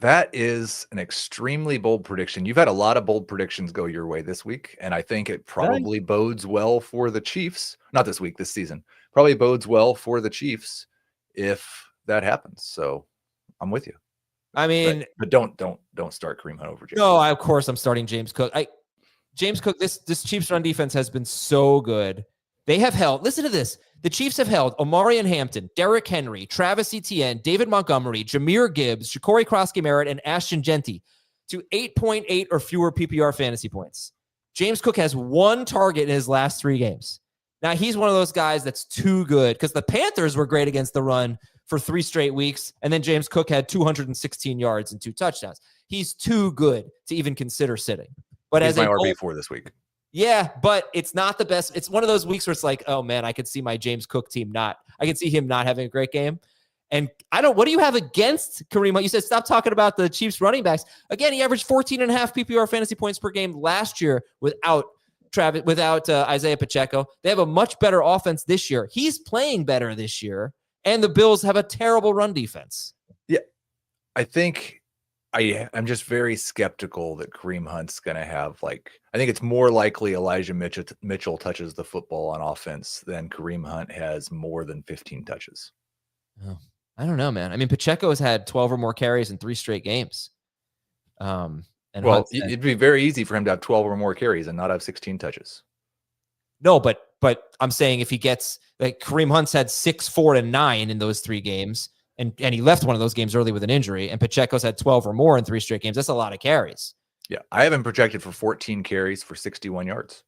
That is an extremely bold prediction. You've had a lot of bold predictions go your way this week, and I think it probably bodes well for the Chiefs. Not this week, this season. Probably bodes well for the Chiefs if that happens. So I'm with you. I mean, but don't start Kareem Hunt over James. No, of course I'm starting James Cook. James Cook. This Chiefs run defense has been so good. They have held. Listen to this. The Chiefs have held Omarion Hampton, Derrick Henry, Travis Etienne, David Montgomery, Jahmyr Gibbs, Shakori Krosky-Merritt, and Ashton Genty to 8.8 or fewer PPR fantasy points. James Cook has 1 target in his last 3 games. Now, he's one of those guys that's too good because the Panthers were great against the run for 3 straight weeks, and then James Cook had 216 yards and 2 touchdowns. He's too good to even consider sitting. But he's my RB4 this week. Yeah, but it's not the best. It's one of those weeks where it's like, oh man, I could see my James Cook team I could see him not having a great game. And what do you have against Kareem Hunt? You said stop talking about the Chiefs running backs. Again, he averaged 14.5 PPR fantasy points per game last year without Isaiah Pacheco. They have a much better offense this year. He's playing better this year, and the Bills have a terrible run defense. Yeah, I think I'm just very skeptical that Kareem Hunt's going to have I think it's more likely Elijah Mitchell touches the football on offense than Kareem Hunt has more than 15 touches. Oh, I don't know, man. I mean, Pacheco has had 12 or more carries in 3 straight games. It'd be very easy for him to have 12 or more carries and not have 16 touches. No, but I'm saying if he gets Kareem Hunt's had 6, 4, and 9 in those 3 games. And he left one of those games early with an injury, and Pacheco's had 12 or more in 3 straight games. That's a lot of carries. Yeah, I have him projected for 14 carries for 61 yards.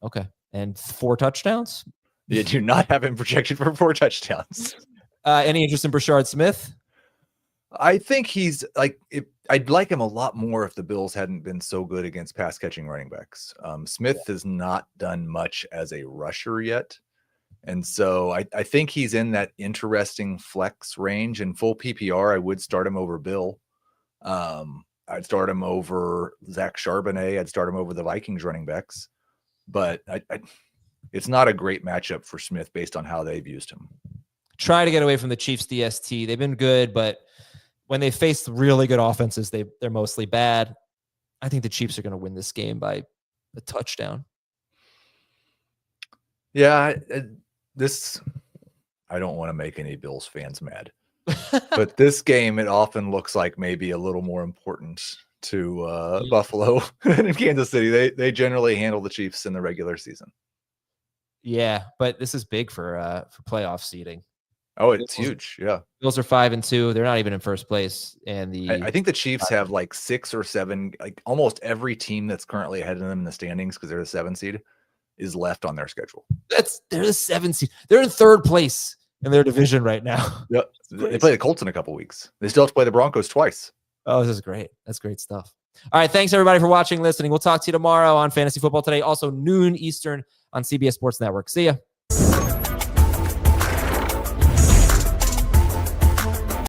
Okay, and 4 touchdowns? You do not have him projected for 4 touchdowns. Any interest in Brashard Smith? I think he's I'd like him a lot more if the Bills hadn't been so good against pass-catching running backs. Smith has not done much as a rusher yet. And so I think he's in that interesting flex range. In full PPR, I would start him over Bill. I'd start him over Zach Charbonnet. I'd start him over the Vikings running backs. But it's not a great matchup for Smith based on how they've used him. Try to get away from the Chiefs DST. They've been good, but when they face really good offenses, they're mostly bad. I think the Chiefs are going to win this game by a touchdown. Yeah, I don't want to make any Bills fans mad, but this game, it often looks like maybe a little more important to Buffalo than in Kansas City. They generally handle the Chiefs in the regular season. Yeah, but this is big for playoff seeding. Oh, it's huge. Yeah. Bills are 5-2. They're not even in first place. And I think the Chiefs have 6 or 7, almost every team that's currently ahead of them in the standings because they're the 7 seed is left on their schedule. They're the 7 seed. They're in 3rd place in their division right now. Yep. They play the Colts in a couple weeks. They still have to play the Broncos twice. Oh, this is great. That's great stuff. All right. Thanks everybody for watching, listening. We'll talk to you tomorrow on Fantasy Football Today. Also noon Eastern on CBS Sports Network. See ya.